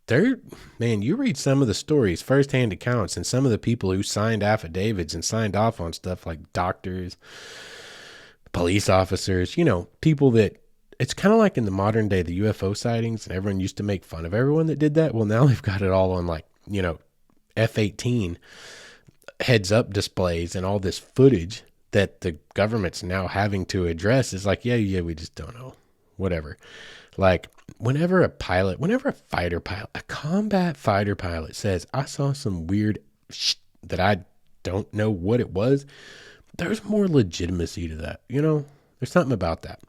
you read some of the stories, firsthand accounts, and some of the people who signed affidavits and signed off on stuff, like doctors, police officers, people that it's kind of like in the modern day, the UFO sightings, and everyone used to make fun of everyone that did that. Well, now they've got it all on F-18 heads up displays and all this footage that the government's now having to address. Is we just don't know, whatever. Whenever a combat fighter pilot says, I saw some weird that I don't know what it was, there's more legitimacy to that. There's something about that.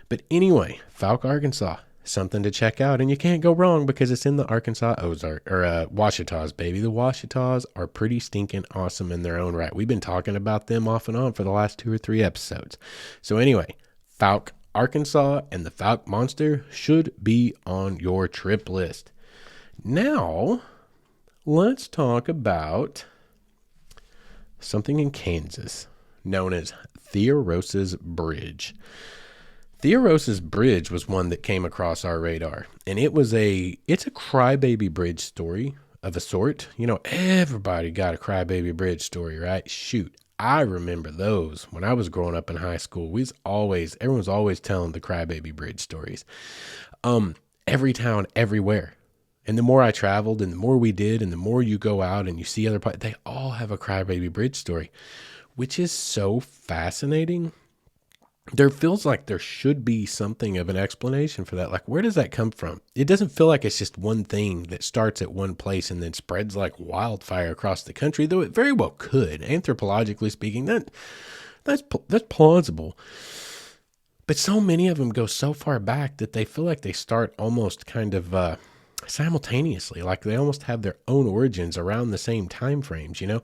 But anyway, Fouke, Arkansas, something to check out. And you can't go wrong because it's in the Arkansas Ozark, or Ouachitas, baby. The Ouachitas are pretty stinking awesome in their own right. We've been talking about them off and on for the last 2 or 3 episodes. So anyway, Fouke, Arkansas, and the Fouke monster should be on your trip list. Now, let's talk about something in Kansas known as Theorosis Bridge. Theorosis Bridge was one that came across our radar, and it's a crybaby bridge story of a sort. Everybody got a crybaby bridge story, right? Shoot. I remember those when I was growing up in high school. Everyone was always telling the crybaby bridge stories. Every town, everywhere. And the more I traveled and the more we did and the more you go out and you see other parts, they all have a crybaby bridge story, which is so fascinating. There feels like there should be something of an explanation for that. Where does that come from? It doesn't feel like it's just one thing that starts at one place and then spreads like wildfire across the country, though it very well could. Anthropologically speaking, that's plausible. But so many of them go so far back that they feel like they start almost kind of simultaneously, like they almost have their own origins around the same time frames, And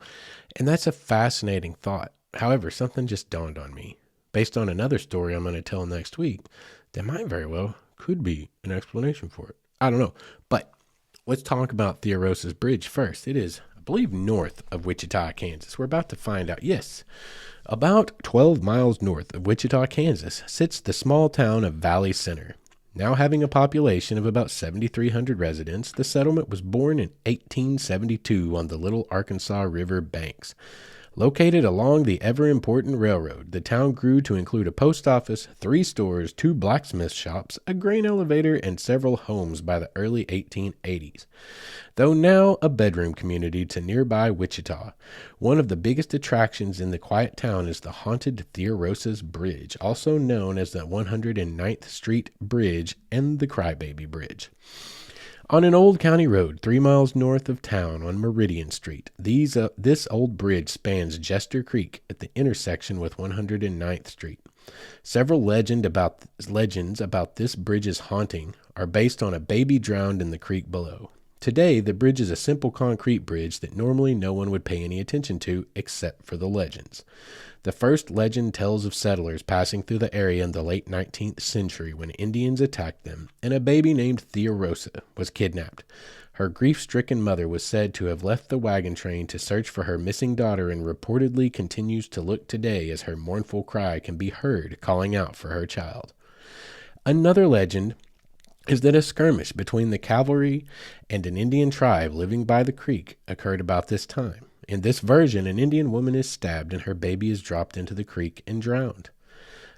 that's a fascinating thought. However, something just dawned on me. Based on another story I'm going to tell next week, there might very well could be an explanation for it. I don't know. But let's talk about Theorosis Bridge first. It is a believe north of Wichita, Kansas. We're about to find out. Yes, about 12 miles north of Wichita, Kansas, sits the small town of Valley Center. Now having a population of about 7,300 residents, the settlement was born in 1872 on the Little Arkansas River banks. Located along the ever-important railroad, the town grew to include a post office, 3 stores, 2 blacksmith shops, a grain elevator, and several homes by the early 1880s. Though now a bedroom community to nearby Wichita, one of the biggest attractions in the quiet town is the haunted Theorosa's Bridge, also known as the 109th Street Bridge and the Crybaby Bridge. On an old county road 3 miles north of town on Meridian Street, this old bridge spans Jester Creek at the intersection with 109th Street. Several legends about this bridge's haunting are based on a baby drowned in the creek below. Today, the bridge is a simple concrete bridge that normally no one would pay any attention to except for the legends. The first legend tells of settlers passing through the area in the late 19th century when Indians attacked them, and a baby named Theorosa was kidnapped. Her grief-stricken mother was said to have left the wagon train to search for her missing daughter and reportedly continues to look today as her mournful cry can be heard calling out for her child. Another legend is that a skirmish between the cavalry and an Indian tribe living by the creek occurred about this time. In this version, an Indian woman is stabbed and her baby is dropped into the creek and drowned.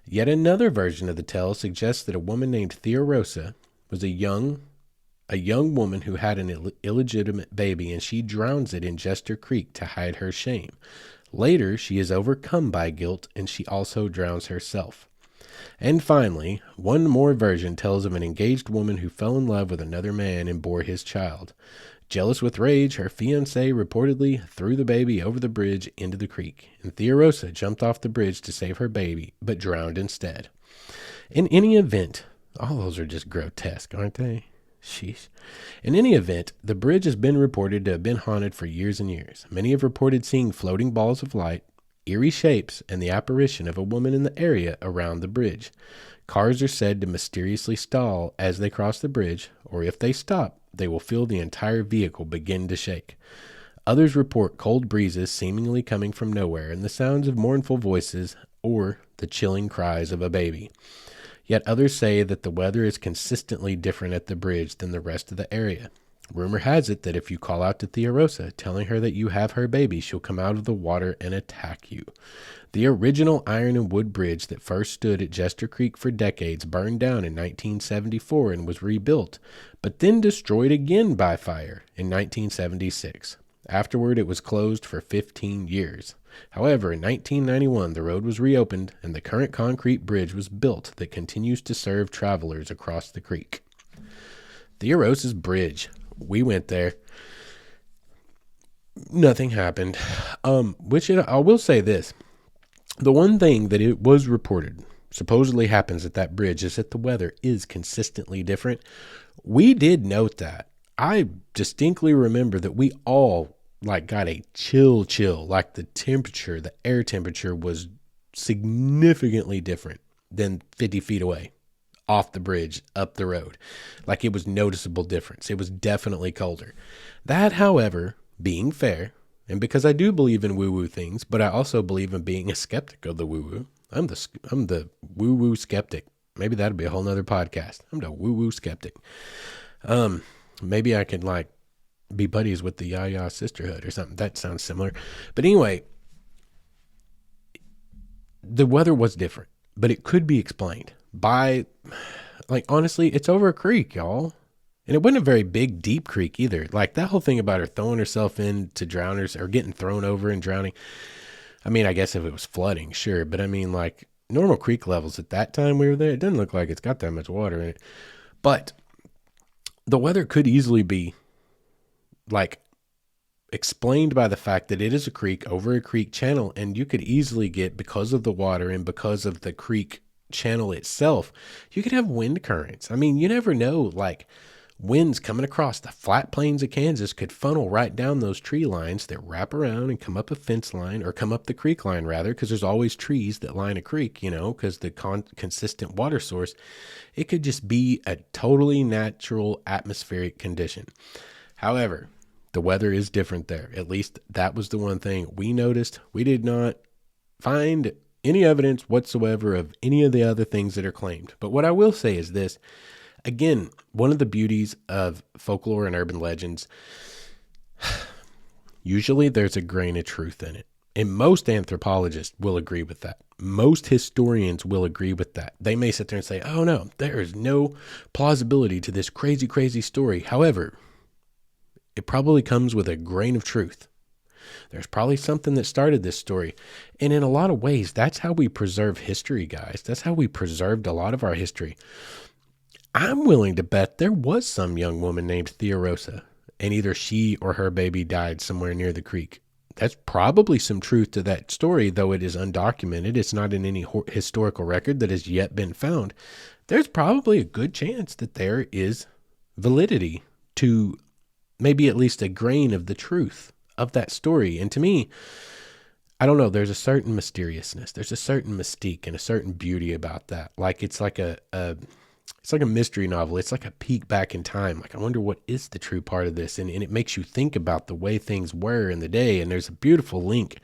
Yet another version of the tale suggests that a woman named Theorosa was a young woman who had an illegitimate baby, and she drowns it in Jester Creek to hide her shame. Later, she is overcome by guilt, and she also drowns herself. And finally, one more version tells of an engaged woman who fell in love with another man and bore his child. Jealous with rage, her fiancé reportedly threw the baby over the bridge into the creek, and Theorosa jumped off the bridge to save her baby, but drowned instead. In any event, all those are just grotesque, aren't they? Sheesh. In any event, the bridge has been reported to have been haunted for years and years. Many have reported seeing floating balls of light, eerie shapes, and the apparition of a woman in the area around the bridge. Cars are said to mysteriously stall as they cross the bridge, or if they stop, they will feel the entire vehicle begin to shake. Others report cold breezes seemingly coming from nowhere and the sounds of mournful voices or the chilling cries of a baby. Yet others say that the weather is consistently different at the bridge than the rest of the area. Rumor has it that if you call out to Theorosa, telling her that you have her baby, she'll come out of the water and attack you. The original iron and wood bridge that first stood at Jester Creek for decades burned down in 1974 and was rebuilt, but then destroyed again by fire in 1976. Afterward, it was closed for 15 years. However, in 1991, the road was reopened and the current concrete bridge was built that continues to serve travelers across the creek. Theorosa's Bridge. We went there. Nothing happened. I will say this. The one thing that it was reported supposedly happens at that bridge is that the weather is consistently different. We did note that. I distinctly remember that we all got a chill, like the air temperature was significantly different than 50 feet away. Off the bridge, up the road. Like it was noticeable difference. It was definitely colder. That, however, being fair, and because I do believe in woo-woo things, but I also believe in being a skeptic of the woo-woo. I'm the woo-woo skeptic. Maybe that'd be a whole nother podcast. I'm the woo-woo skeptic. Maybe I could be buddies with the Yaya Sisterhood or something. That sounds similar. But anyway, the weather was different, but it could be explained by, honestly, it's over a creek, y'all. And it wasn't a very big, deep creek either. That whole thing about her throwing herself into drowners or getting thrown over and drowning. I mean, I guess if it was flooding, sure. But I mean, normal creek levels at that time we were there, it doesn't look like it's got that much water in it. But the weather could easily be, explained by the fact that it is a creek over a creek channel. And you could easily get, because of the water and because of the creek channel itself, you could have wind currents. I mean, you never know, winds coming across the flat plains of Kansas could funnel right down those tree lines that wrap around and come up a fence line, or come up the creek line rather, because there's always trees that line a creek, because the consistent water source. It could just be a totally natural atmospheric condition. However, The weather is different there. At least that was the one thing we noticed. We did not find any evidence whatsoever of any of the other things that are claimed. But what I will say is this. Again, one of the beauties of folklore and urban legends, usually there's a grain of truth in it. And most anthropologists will agree with that. Most historians will agree with that. They may sit there and say, oh no, there is no plausibility to this crazy, crazy story. However, it probably comes with a grain of truth. There's probably something that started this story. And in a lot of ways, that's how we preserve history, guys. That's how we preserved a lot of our history. I'm willing to bet there was some young woman named Theorosa, and either she or her baby died somewhere near the creek. That's probably some truth to that story, though it is undocumented. It's not in any historical record that has yet been found. There's probably a good chance that there is validity to maybe at least a grain of the truth of that story. And to me, I don't know, there's a certain mysteriousness. There's a certain mystique and a certain beauty about that. Like it's like it's like a mystery novel. It's like a peek back in time. Like, I wonder what is the true part of this? And it makes you think about the way things were in the day. And there's a beautiful link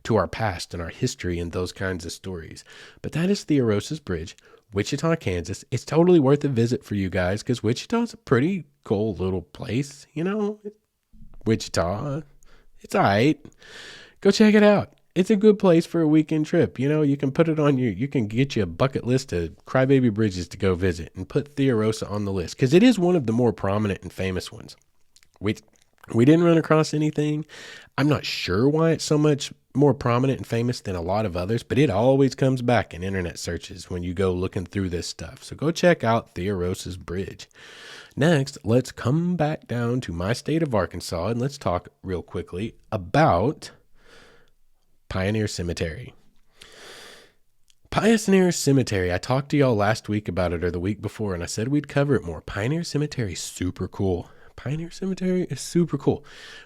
to our past and our history and those kinds of stories. But that is Theorosa's Bridge, Wichita, Kansas. It's totally worth a visit for you guys because Wichita is a pretty cool little place. You know, Wichita, it's all right. Go check it out. It's a good place for a weekend trip. You know, you can put it on you can get you a bucket list of crybaby bridges to go visit and put Theorosa on the list because it is one of the more prominent and famous ones. We didn't run across anything. I'm not sure why it's so much more prominent and famous than a lot of others, but it always comes back in internet searches when you go looking through this stuff. So go check out Theorosa's Bridge. Next, let's come back down to my state of Arkansas and let's talk real quickly about Pioneer Cemetery. Pioneer Cemetery. I talked to y'all last week about it or the week before, and I said we'd cover it more. Pioneer Cemetery is super cool. Pioneer Cemetery is super cool.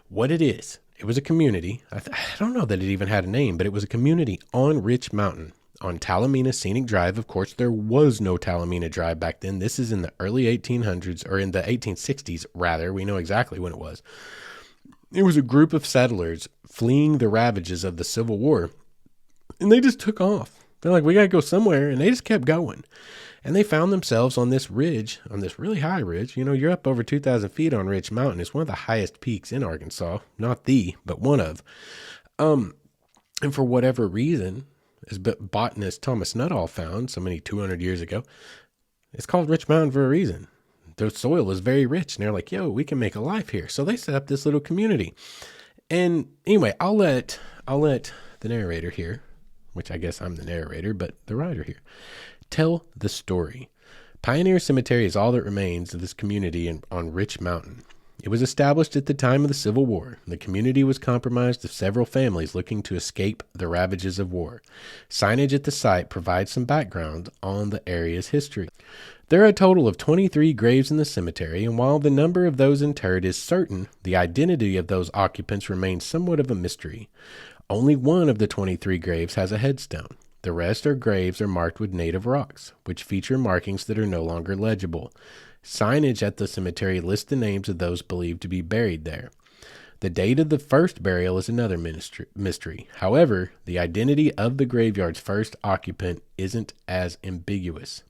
What it is, it was a community. I don't know that it even had a name, but it was a community on Rich Mountain on Talamina Scenic Drive. Of course, there was no Talamina Drive back then. This is in the early 1800s, or in the 1860s, rather. We know exactly when it was. It was a group of settlers fleeing the ravages of the Civil War, and they just took off. They're like, we got to go somewhere, and they just kept going. And they found themselves on this ridge, on this really high ridge. You know, you're up over 2,000 feet on Rich Mountain. It's one of the highest peaks in Arkansas. Not the, but one of. And for whatever reason, as botanist Thomas Nuttall found so many 200 years ago, it's called Rich Mountain for a reason. The soil is very rich, and they're like, yo, we can make a life here. So they set up this little community. And anyway, I'll let the narrator here, which I guess I'm the narrator, but the writer here, tell the story. Pioneer Cemetery is all that remains of this community on Rich Mountain. It was established at the time of the Civil War. The community was comprised of several families looking to escape the ravages of war. Signage at the site provides some background on the area's history. There are a total of 23 graves in the cemetery, and while the number of those interred is certain, the identity of those occupants remains somewhat of a mystery. Only one of the 23 graves has a headstone. The rest are graves are marked with native rocks, which feature markings that are no longer legible. Signage at the cemetery lists the names of those believed to be buried there. The date of the first burial is another mystery. However, the identity of the graveyard's first occupant isn't as ambiguous.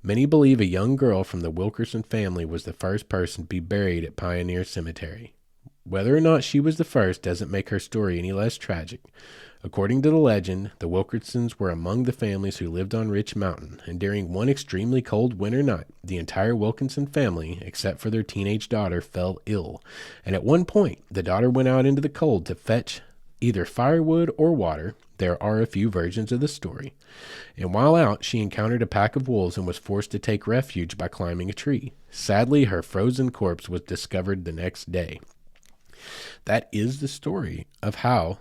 Many believe a young girl from the Wilkerson family was the first person to be buried at Pioneer Cemetery. Whether or not she was the first doesn't make her story any less tragic. According to the legend, the Wilkersons were among the families who lived on Rich Mountain, and during one extremely cold winter night, the entire Wilkinson family, except for their teenage daughter, fell ill. And at one point, the daughter went out into the cold to fetch either firewood or water. There are a few versions of the story. And while out, she encountered a pack of wolves and was forced to take refuge by climbing a tree. Sadly, her frozen corpse was discovered the next day. That is the story of how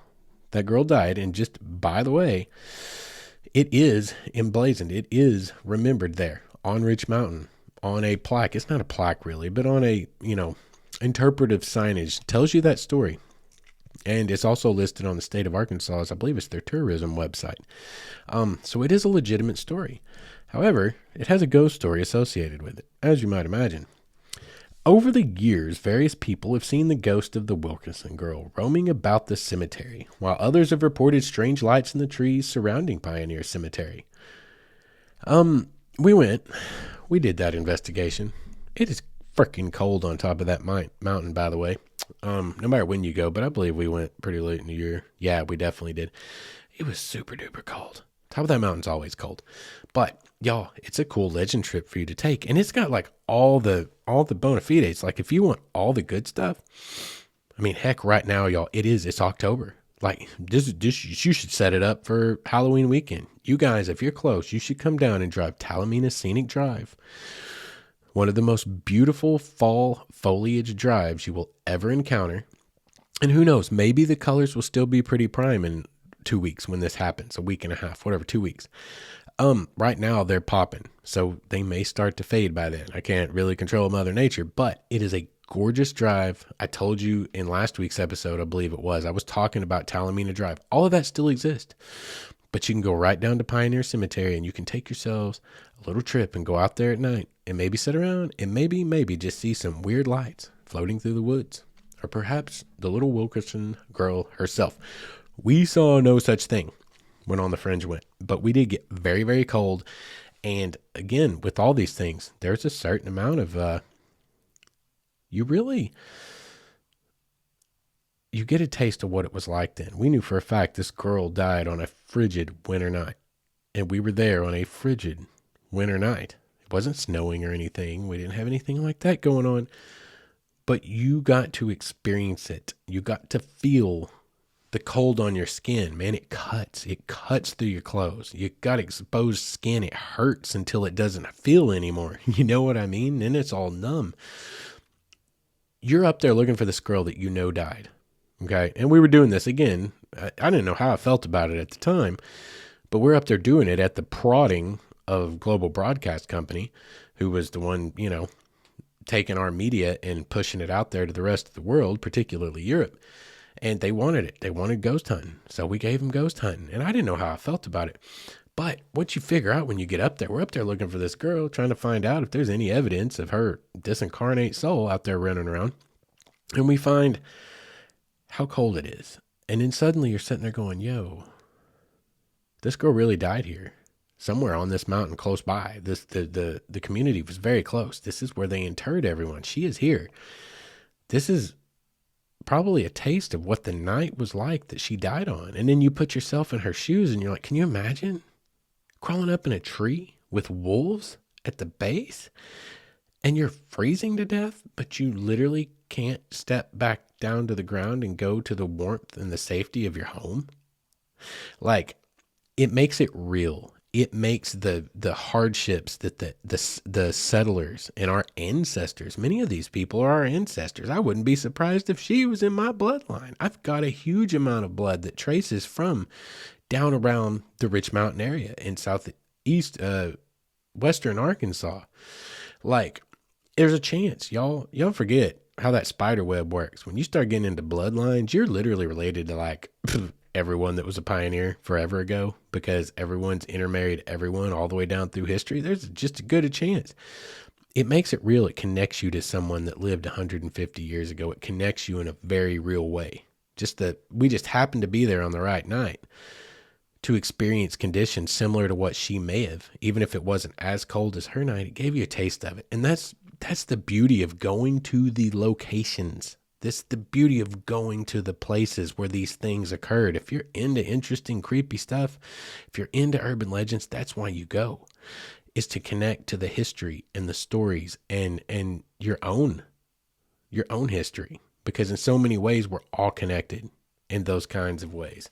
that girl died. And just by the way, it is emblazoned. It is remembered there on Rich Mountain on a plaque. It's not a plaque really, but on a, interpretive signage tells you that story. And it's also listed on the state of Arkansas, I believe it's their tourism website. So it is a legitimate story. However, it has a ghost story associated with it, as you might imagine. Over the years, various people have seen the ghost of the Wilkinson girl roaming about the cemetery, while others have reported strange lights in the trees surrounding Pioneer Cemetery. We went. We did that investigation. It is freaking cold on top of that mountain, by the way. No matter when you go, but I believe we went pretty late in the year. Yeah, we definitely did. It was super duper cold. Top of that mountain's always cold. But y'all, it's a cool legend trip for you to take. And it's got like all the bona fides. Like if you want all the good stuff, I mean, heck, right now, y'all, it's October. Like this, you should set it up for Halloween weekend. You guys, if you're close, you should come down and drive Talamina Scenic Drive. One of the most beautiful fall foliage drives you will ever encounter. And who knows, maybe the colors will still be pretty prime in 2 weeks when this happens, a week and a half, whatever, 2 weeks. Right now they're popping, so they may start to fade by then. I can't really control Mother Nature, but it is a gorgeous drive. I told you in last week's episode, I believe it was, I was talking about Talamina Drive. All of that still exists, but you can go right down to Pioneer Cemetery and you can take yourselves a little trip and go out there at night and maybe sit around and maybe just see some weird lights floating through the woods, or perhaps the little Wilkinson girl herself. We saw no such thing when On the Fringe went, but we did get very, very cold. And again, with all these things, there's a certain amount of, you get a taste of what it was like then. We knew for a fact this girl died on a frigid winter night, and we were there on a frigid winter night. It wasn't snowing or anything. We didn't have anything like that going on, but you got to experience it. You got to feel the cold on your skin. Man, it cuts through your clothes. You got exposed skin. It hurts until it doesn't feel anymore. You know what I mean? And it's all numb. You're up there looking for this girl that you know died. Okay. And we were doing this again. I didn't know how I felt about it at the time, but we're up there doing it at the prodding of Global Broadcast Company, who was the one, taking our media and pushing it out there to the rest of the world, particularly Europe. And they wanted it. They wanted ghost hunting. So we gave them ghost hunting. And I didn't know how I felt about it. But what you figure out when you get up there, we're up there looking for this girl, trying to find out if there's any evidence of her disincarnate soul out there running around. And we find how cold it is. And then suddenly you're sitting there going, yo, this girl really died here. Somewhere on this mountain close by. The community was very close. This is where they interred everyone. She is here. This is probably a taste of what the night was like that she died on. And then you put yourself in her shoes and you're like, can you imagine crawling up in a tree with wolves at the base and you're freezing to death, but you literally can't step back down to the ground and go to the warmth and the safety of your home? Like, it makes it real. It makes the hardships that the settlers and our ancestors, many of these people are our ancestors. I wouldn't be surprised if she was in my bloodline. I've got a huge amount of blood that traces from down around the Rich Mountain area in southeast, western Arkansas. Like, there's a chance. Y'all forget how that spider web works. When you start getting into bloodlines, you're literally related to like everyone that was a pioneer forever ago, because everyone's intermarried everyone all the way down through history. There's just as good a chance. It makes it real. It connects you to someone that lived 150 years ago. It connects you in a very real way. Just that we just happened to be there on the right night to experience conditions similar to what she may have. Even if it wasn't as cold as her night, it gave you a taste of it. And that's the beauty of going to the locations. This the beauty of going to the places where these things occurred. If you're into interesting, creepy stuff, if you're into urban legends, that's why you go, is to connect to the history and the stories and your own history. Because in so many ways, we're all connected in those kinds of ways.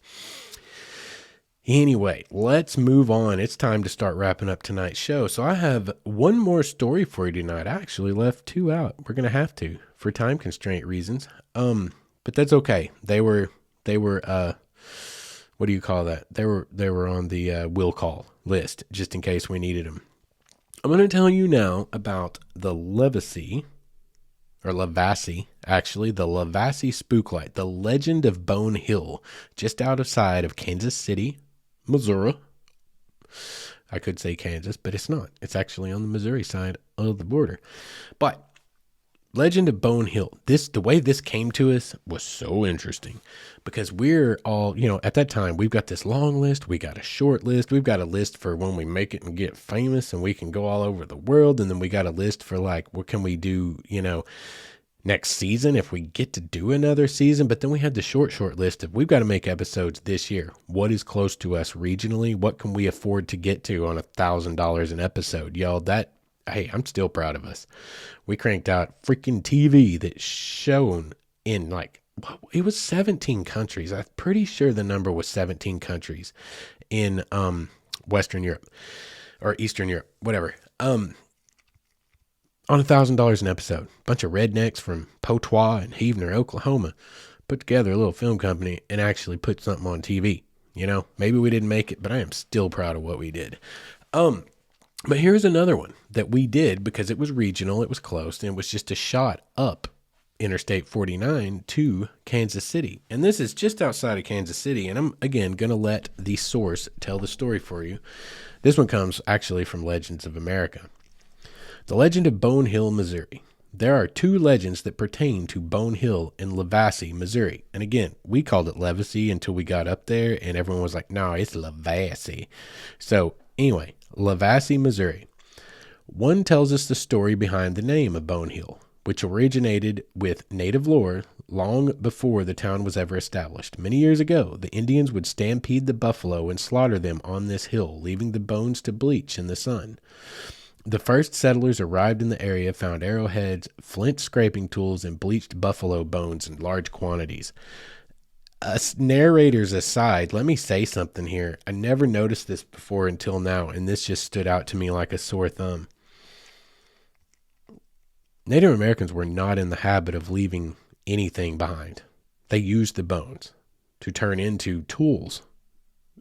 Anyway, let's move on. It's time to start wrapping up tonight's show. So I have one more story for you tonight. I actually left two out. We're going to have to for time constraint reasons. But that's okay. They were what do you call that? They were on the will call list just in case we needed them. I'm going to tell you now about the Lavassie, actually, the Lavassie Spooklight, the Legend of Bone Hill, just outside of Kansas City, Missouri. I could say Kansas, but it's not. It's actually on the Missouri side of the border. But Legend of Bone Hill. The way this came to us was so interesting because we're all, at that time, we've got this long list. We got a short list. We've got a list for when we make it and get famous and we can go all over the world. And then we got a list for like, what can we do, next season if we get to do another season. But then we had the short list of we've got to make episodes this year. What is close to us regionally? What can we afford to get to on $1,000 an episode? Y'all, hey, I'm still proud of us. We cranked out freaking TV that's shown in it was 17 countries. I'm pretty sure the number was 17 countries in Western Europe or Eastern Europe, whatever. On $1,000 an episode. Bunch of rednecks from Potois and Heavener, Oklahoma, put together a little film company and actually put something on TV. Maybe we didn't make it, but I am still proud of what we did. But here's another one that we did because it was regional, it was close, and it was just a shot up Interstate 49 to Kansas City. And this is just outside of Kansas City, and I'm, again, going to let the source tell the story for you. This one comes actually from Legends of America. The Legend of Bone Hill, Missouri. There are two legends that pertain to Bone Hill in Lavassie, Missouri. And again, we called it Lavassie until we got up there, and everyone was like, no, it's Lavassie. So anyway, Lavassie, Missouri. One tells us the story behind the name of Bone Hill, which originated with native lore long before the town was ever established. Many years ago, the Indians would stampede the buffalo and slaughter them on this hill, leaving the bones to bleach in the sun. The first settlers arrived in the area found arrowheads, flint scraping tools, and bleached buffalo bones in large quantities. Narrators aside, let me say something here. I never noticed this before until now, and this just stood out to me like a sore thumb. Native Americans were not in the habit of leaving anything behind. They used the bones to turn into tools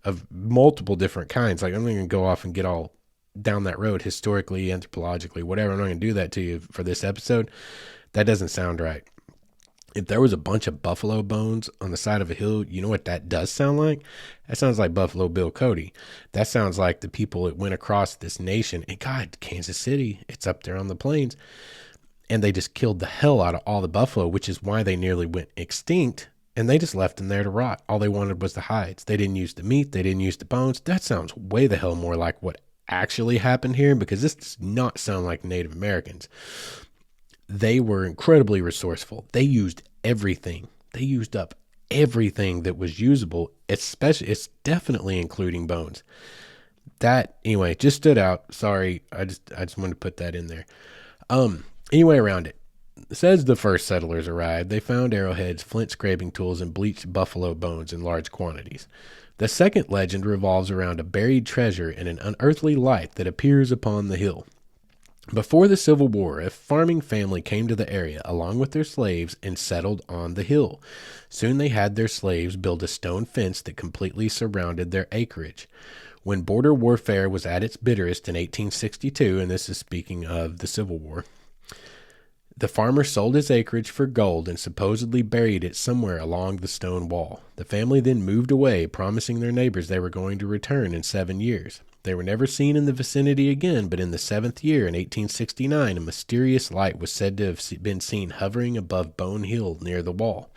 of multiple different kinds. Like, I'm not going to go off and get all down that road historically, anthropologically, whatever. I'm not going to do that to you for this episode. That doesn't sound right. If there was a bunch of buffalo bones on the side of a hill, you know what that does sound like? That sounds like Buffalo Bill Cody. That sounds like the people that went across this nation. And God, Kansas City, it's up there on the plains. And they just killed the hell out of all the buffalo, which is why they nearly went extinct. And they just left them there to rot. All they wanted was the hides. They didn't use the meat. They didn't use the bones. That sounds way the hell more like what actually happened here, because this does not sound like Native Americans. They were incredibly resourceful. They used everything. They used up everything that was usable, especially, it's definitely including bones. That, anyway, just stood out. Sorry, I just wanted to put that in there. Anyway, around it. It says the first settlers arrived. They found arrowheads, flint scraping tools, and bleached buffalo bones in large quantities. The second legend revolves around a buried treasure in an unearthly light that appears upon the hill. Before the Civil War, a farming family came to the area along with their slaves and settled on the hill. Soon they had their slaves build a stone fence that completely surrounded their acreage. When border warfare was at its bitterest in 1862, and this is speaking of the Civil War, the farmer sold his acreage for gold and supposedly buried it somewhere along the stone wall. The family then moved away, promising their neighbors they were going to return in 7 years. They were never seen in the vicinity again, but in the 7th year, in 1869, a mysterious light was said to have been seen hovering above Bone Hill near the wall.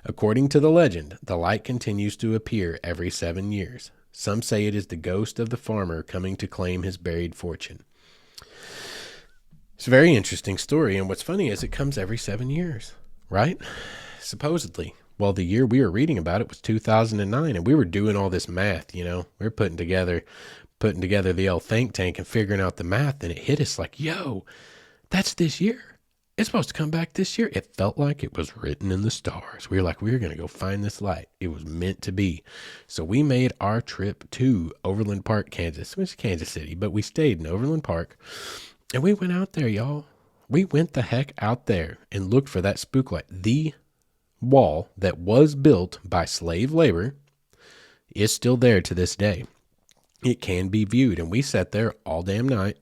According to the legend, the light continues to appear every 7 years. Some say it is the ghost of the farmer coming to claim his buried fortune. It's a very interesting story, and what's funny is it comes every 7 years, right? Supposedly. Well, the year we were reading about it was 2009, and we were doing all this math, We were putting together the old think tank and figuring out the math, and it hit us like, yo, that's this year. It's supposed to come back this year. It felt like it was written in the stars. We were like, we're going to go find this light. It was meant to be. So we made our trip to Overland Park, Kansas. Which is Kansas City, but we stayed in Overland Park. And we went out there, y'all. We went the heck out there and looked for that spook light. The wall that was built by slave labor is still there to this day. It can be viewed. And we sat there all damn night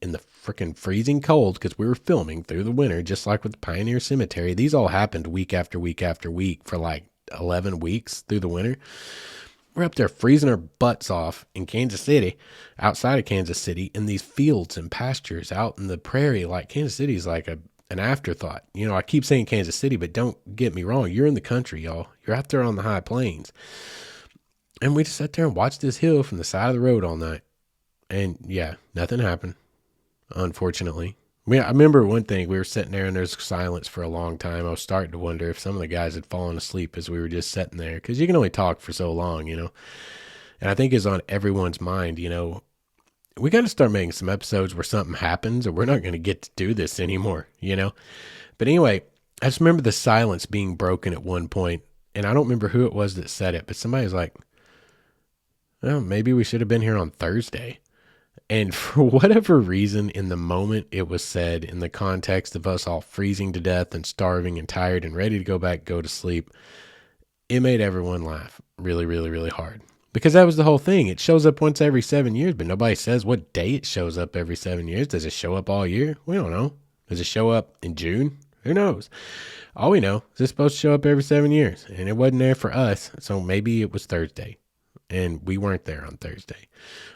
in the freaking freezing cold because we were filming through the winter, just like with the Pioneer Cemetery. These all happened week after week after week for like 11 weeks through the winter. We're up there freezing our butts off in Kansas City, outside of Kansas City, in these fields and pastures out in the prairie. Like Kansas City is like an afterthought. You know, I keep saying Kansas City, but don't get me wrong. You're in the country, y'all. You're out there on the high plains. And we just sat there and watched this hill from the side of the road all night. And yeah, nothing happened, unfortunately. I remember one thing. We were sitting there and there's silence for a long time. I was starting to wonder if some of the guys had fallen asleep as we were just sitting there, because you can only talk for so long, you know. And I think it's on everyone's mind, you know, we got to start making some episodes where something happens or we're not going to get to do this anymore, you know? But anyway, I just remember the silence being broken at one point, and I don't remember who it was that said it, but somebody was like, well, maybe we should have been here on Thursday. And for whatever reason, in the moment it was said, in the context of us all freezing to death and starving and tired and ready to go to sleep, it made everyone laugh really, really, really hard. Because that was the whole thing. It shows up once every 7 years, but nobody says what day it shows up every 7 years. Does it show up all year? We don't know. Does it show up in June? Who knows? All we know is it's supposed to show up every 7 years, and it wasn't there for us, so maybe it was Thursday, and we weren't there on Thursday.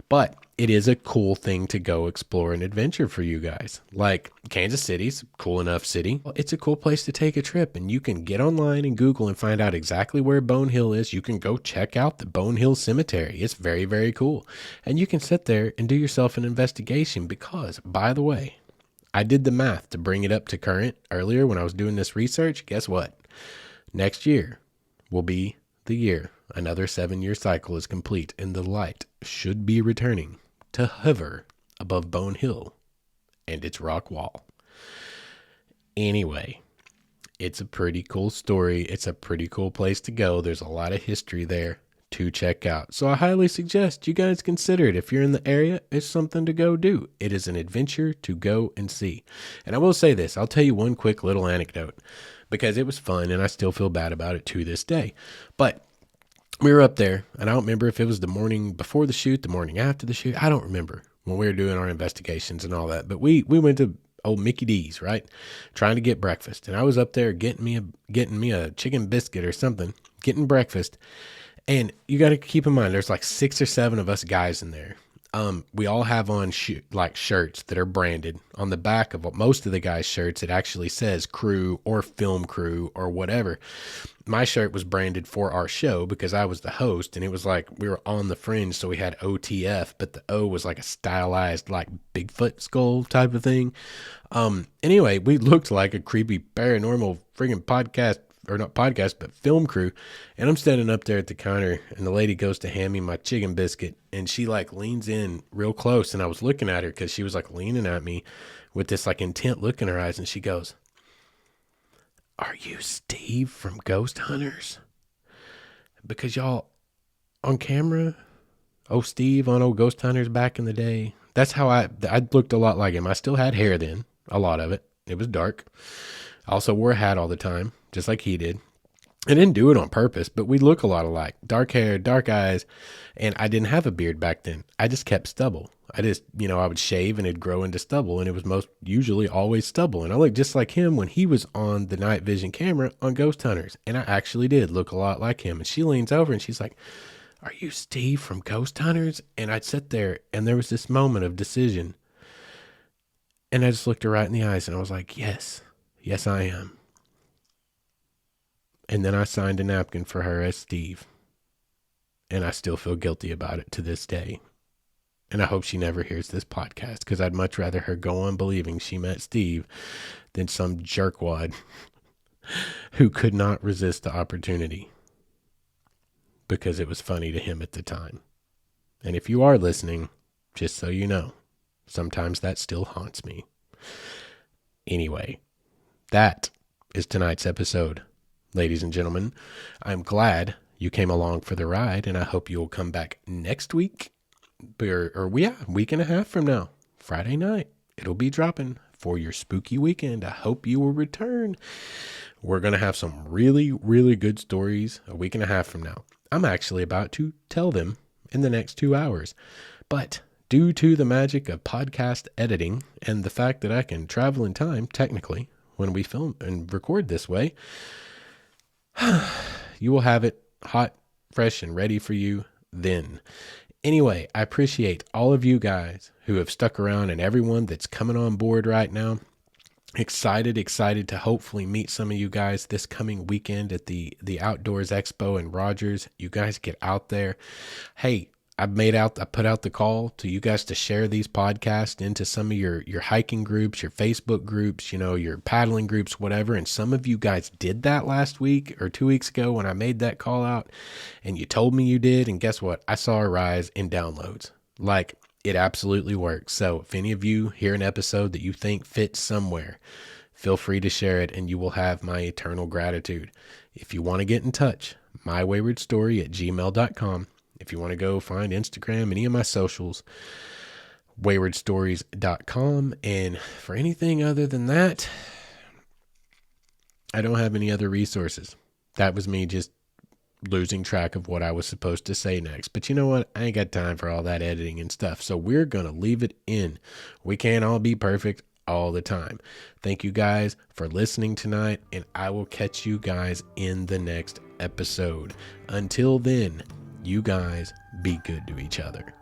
But it is a cool thing to go explore and adventure for you guys. Like Kansas City's a cool enough city. It's a cool place to take a trip, and you can get online and Google and find out exactly where Bone Hill is. You can go check out the Bone Hill Cemetery. It's very, very cool. And you can sit there and do yourself an investigation because, by the way, I did the math to bring it up to current earlier when I was doing this research. Guess what? Next year will be the year another 7-year cycle is complete, and the light should be returning to hover above Bone Hill and its rock wall. Anyway, it's a pretty cool story. It's a pretty cool place to go. There's a lot of history there to check out. So I highly suggest you guys consider it. If you're in the area, it's something to go do. It is an adventure to go and see. And I will say this. I'll tell you one quick little anecdote because it was fun and I still feel bad about it to this day. But we were up there, and I don't remember if it was the morning before the shoot, the morning after the shoot. I don't remember when we were doing our investigations and all that. But we went to old Mickey D's, right? Trying to get breakfast. And I was up there getting me a chicken biscuit or something, getting breakfast. And you got to keep in mind, there's like 6 or 7 of us guys in there. We all have on shirts that are branded. On the back of most of the guys' shirts, it actually says crew or film crew or whatever. My shirt was branded for our show because I was the host, and it was like we were on the fringe, so we had OTF, but the O was like a stylized like Bigfoot skull type of thing. Anyway, we looked like a creepy paranormal friggin' podcast, or not podcast, but film crew. And I'm standing up there at the counter, and the lady goes to hand me my chicken biscuit, and she like leans in real close, and I was looking at her because she was like leaning at me with this like intent look in her eyes, and she goes, "Are you Steve from Ghost Hunters? Because y'all on camera, oh Steve on old Ghost Hunters back in the day." That's how I looked a lot like him. I still had hair then, a lot of it. It was dark. I also wore a hat all the time, just like he did. I didn't do it on purpose, but we look a lot alike. Dark hair, dark eyes, and I didn't have a beard back then. I just kept stubble. I just, I would shave and it'd grow into stubble, and it was most usually always stubble. And I looked just like him when he was on the night vision camera on Ghost Hunters, and I actually did look a lot like him. And she leans over and she's like, "Are you Steve from Ghost Hunters?" And I'd sit there, and there was this moment of decision, and I just looked her right in the eyes, and I was like, yes, I am. And then I signed a napkin for her as Steve. And I still feel guilty about it to this day. And I hope she never hears this podcast, because I'd much rather her go on believing she met Steve than some jerkwad who could not resist the opportunity because it was funny to him at the time. And if you are listening, just so you know, sometimes that still haunts me. Anyway, that is tonight's episode. Ladies and gentlemen, I'm glad you came along for the ride, and I hope you'll come back next week, a week and a half from now, Friday night. It'll be dropping for your spooky weekend. I hope you will return. We're going to have some really, really good stories a week and a half from now. I'm actually about to tell them in the next 2 hours, but due to the magic of podcast editing and the fact that I can travel in time, technically, when we film and record this way, you will have it hot, fresh, and ready for you then. Anyway, I appreciate all of you guys who have stuck around and everyone that's coming on board right now. Excited to hopefully meet some of you guys this coming weekend at the Outdoors Expo in Rogers. You guys get out there. Hey, I put out the call to you guys to share these podcasts into some of your hiking groups, your Facebook groups, your paddling groups, whatever. And some of you guys did that last week or 2 weeks ago when I made that call out, and you told me you did. And guess what? I saw a rise in downloads. Like, it absolutely works. So if any of you hear an episode that you think fits somewhere, feel free to share it, and you will have my eternal gratitude. If you want to get in touch, mywaywardstory@gmail.com. If you want to go find Instagram, any of my socials, waywardstories.com. And for anything other than that, I don't have any other resources. That was me just losing track of what I was supposed to say next. But you know what? I ain't got time for all that editing and stuff. So we're going to leave it in. We can't all be perfect all the time. Thank you guys for listening tonight, and I will catch you guys in the next episode. Until then, you guys be good to each other.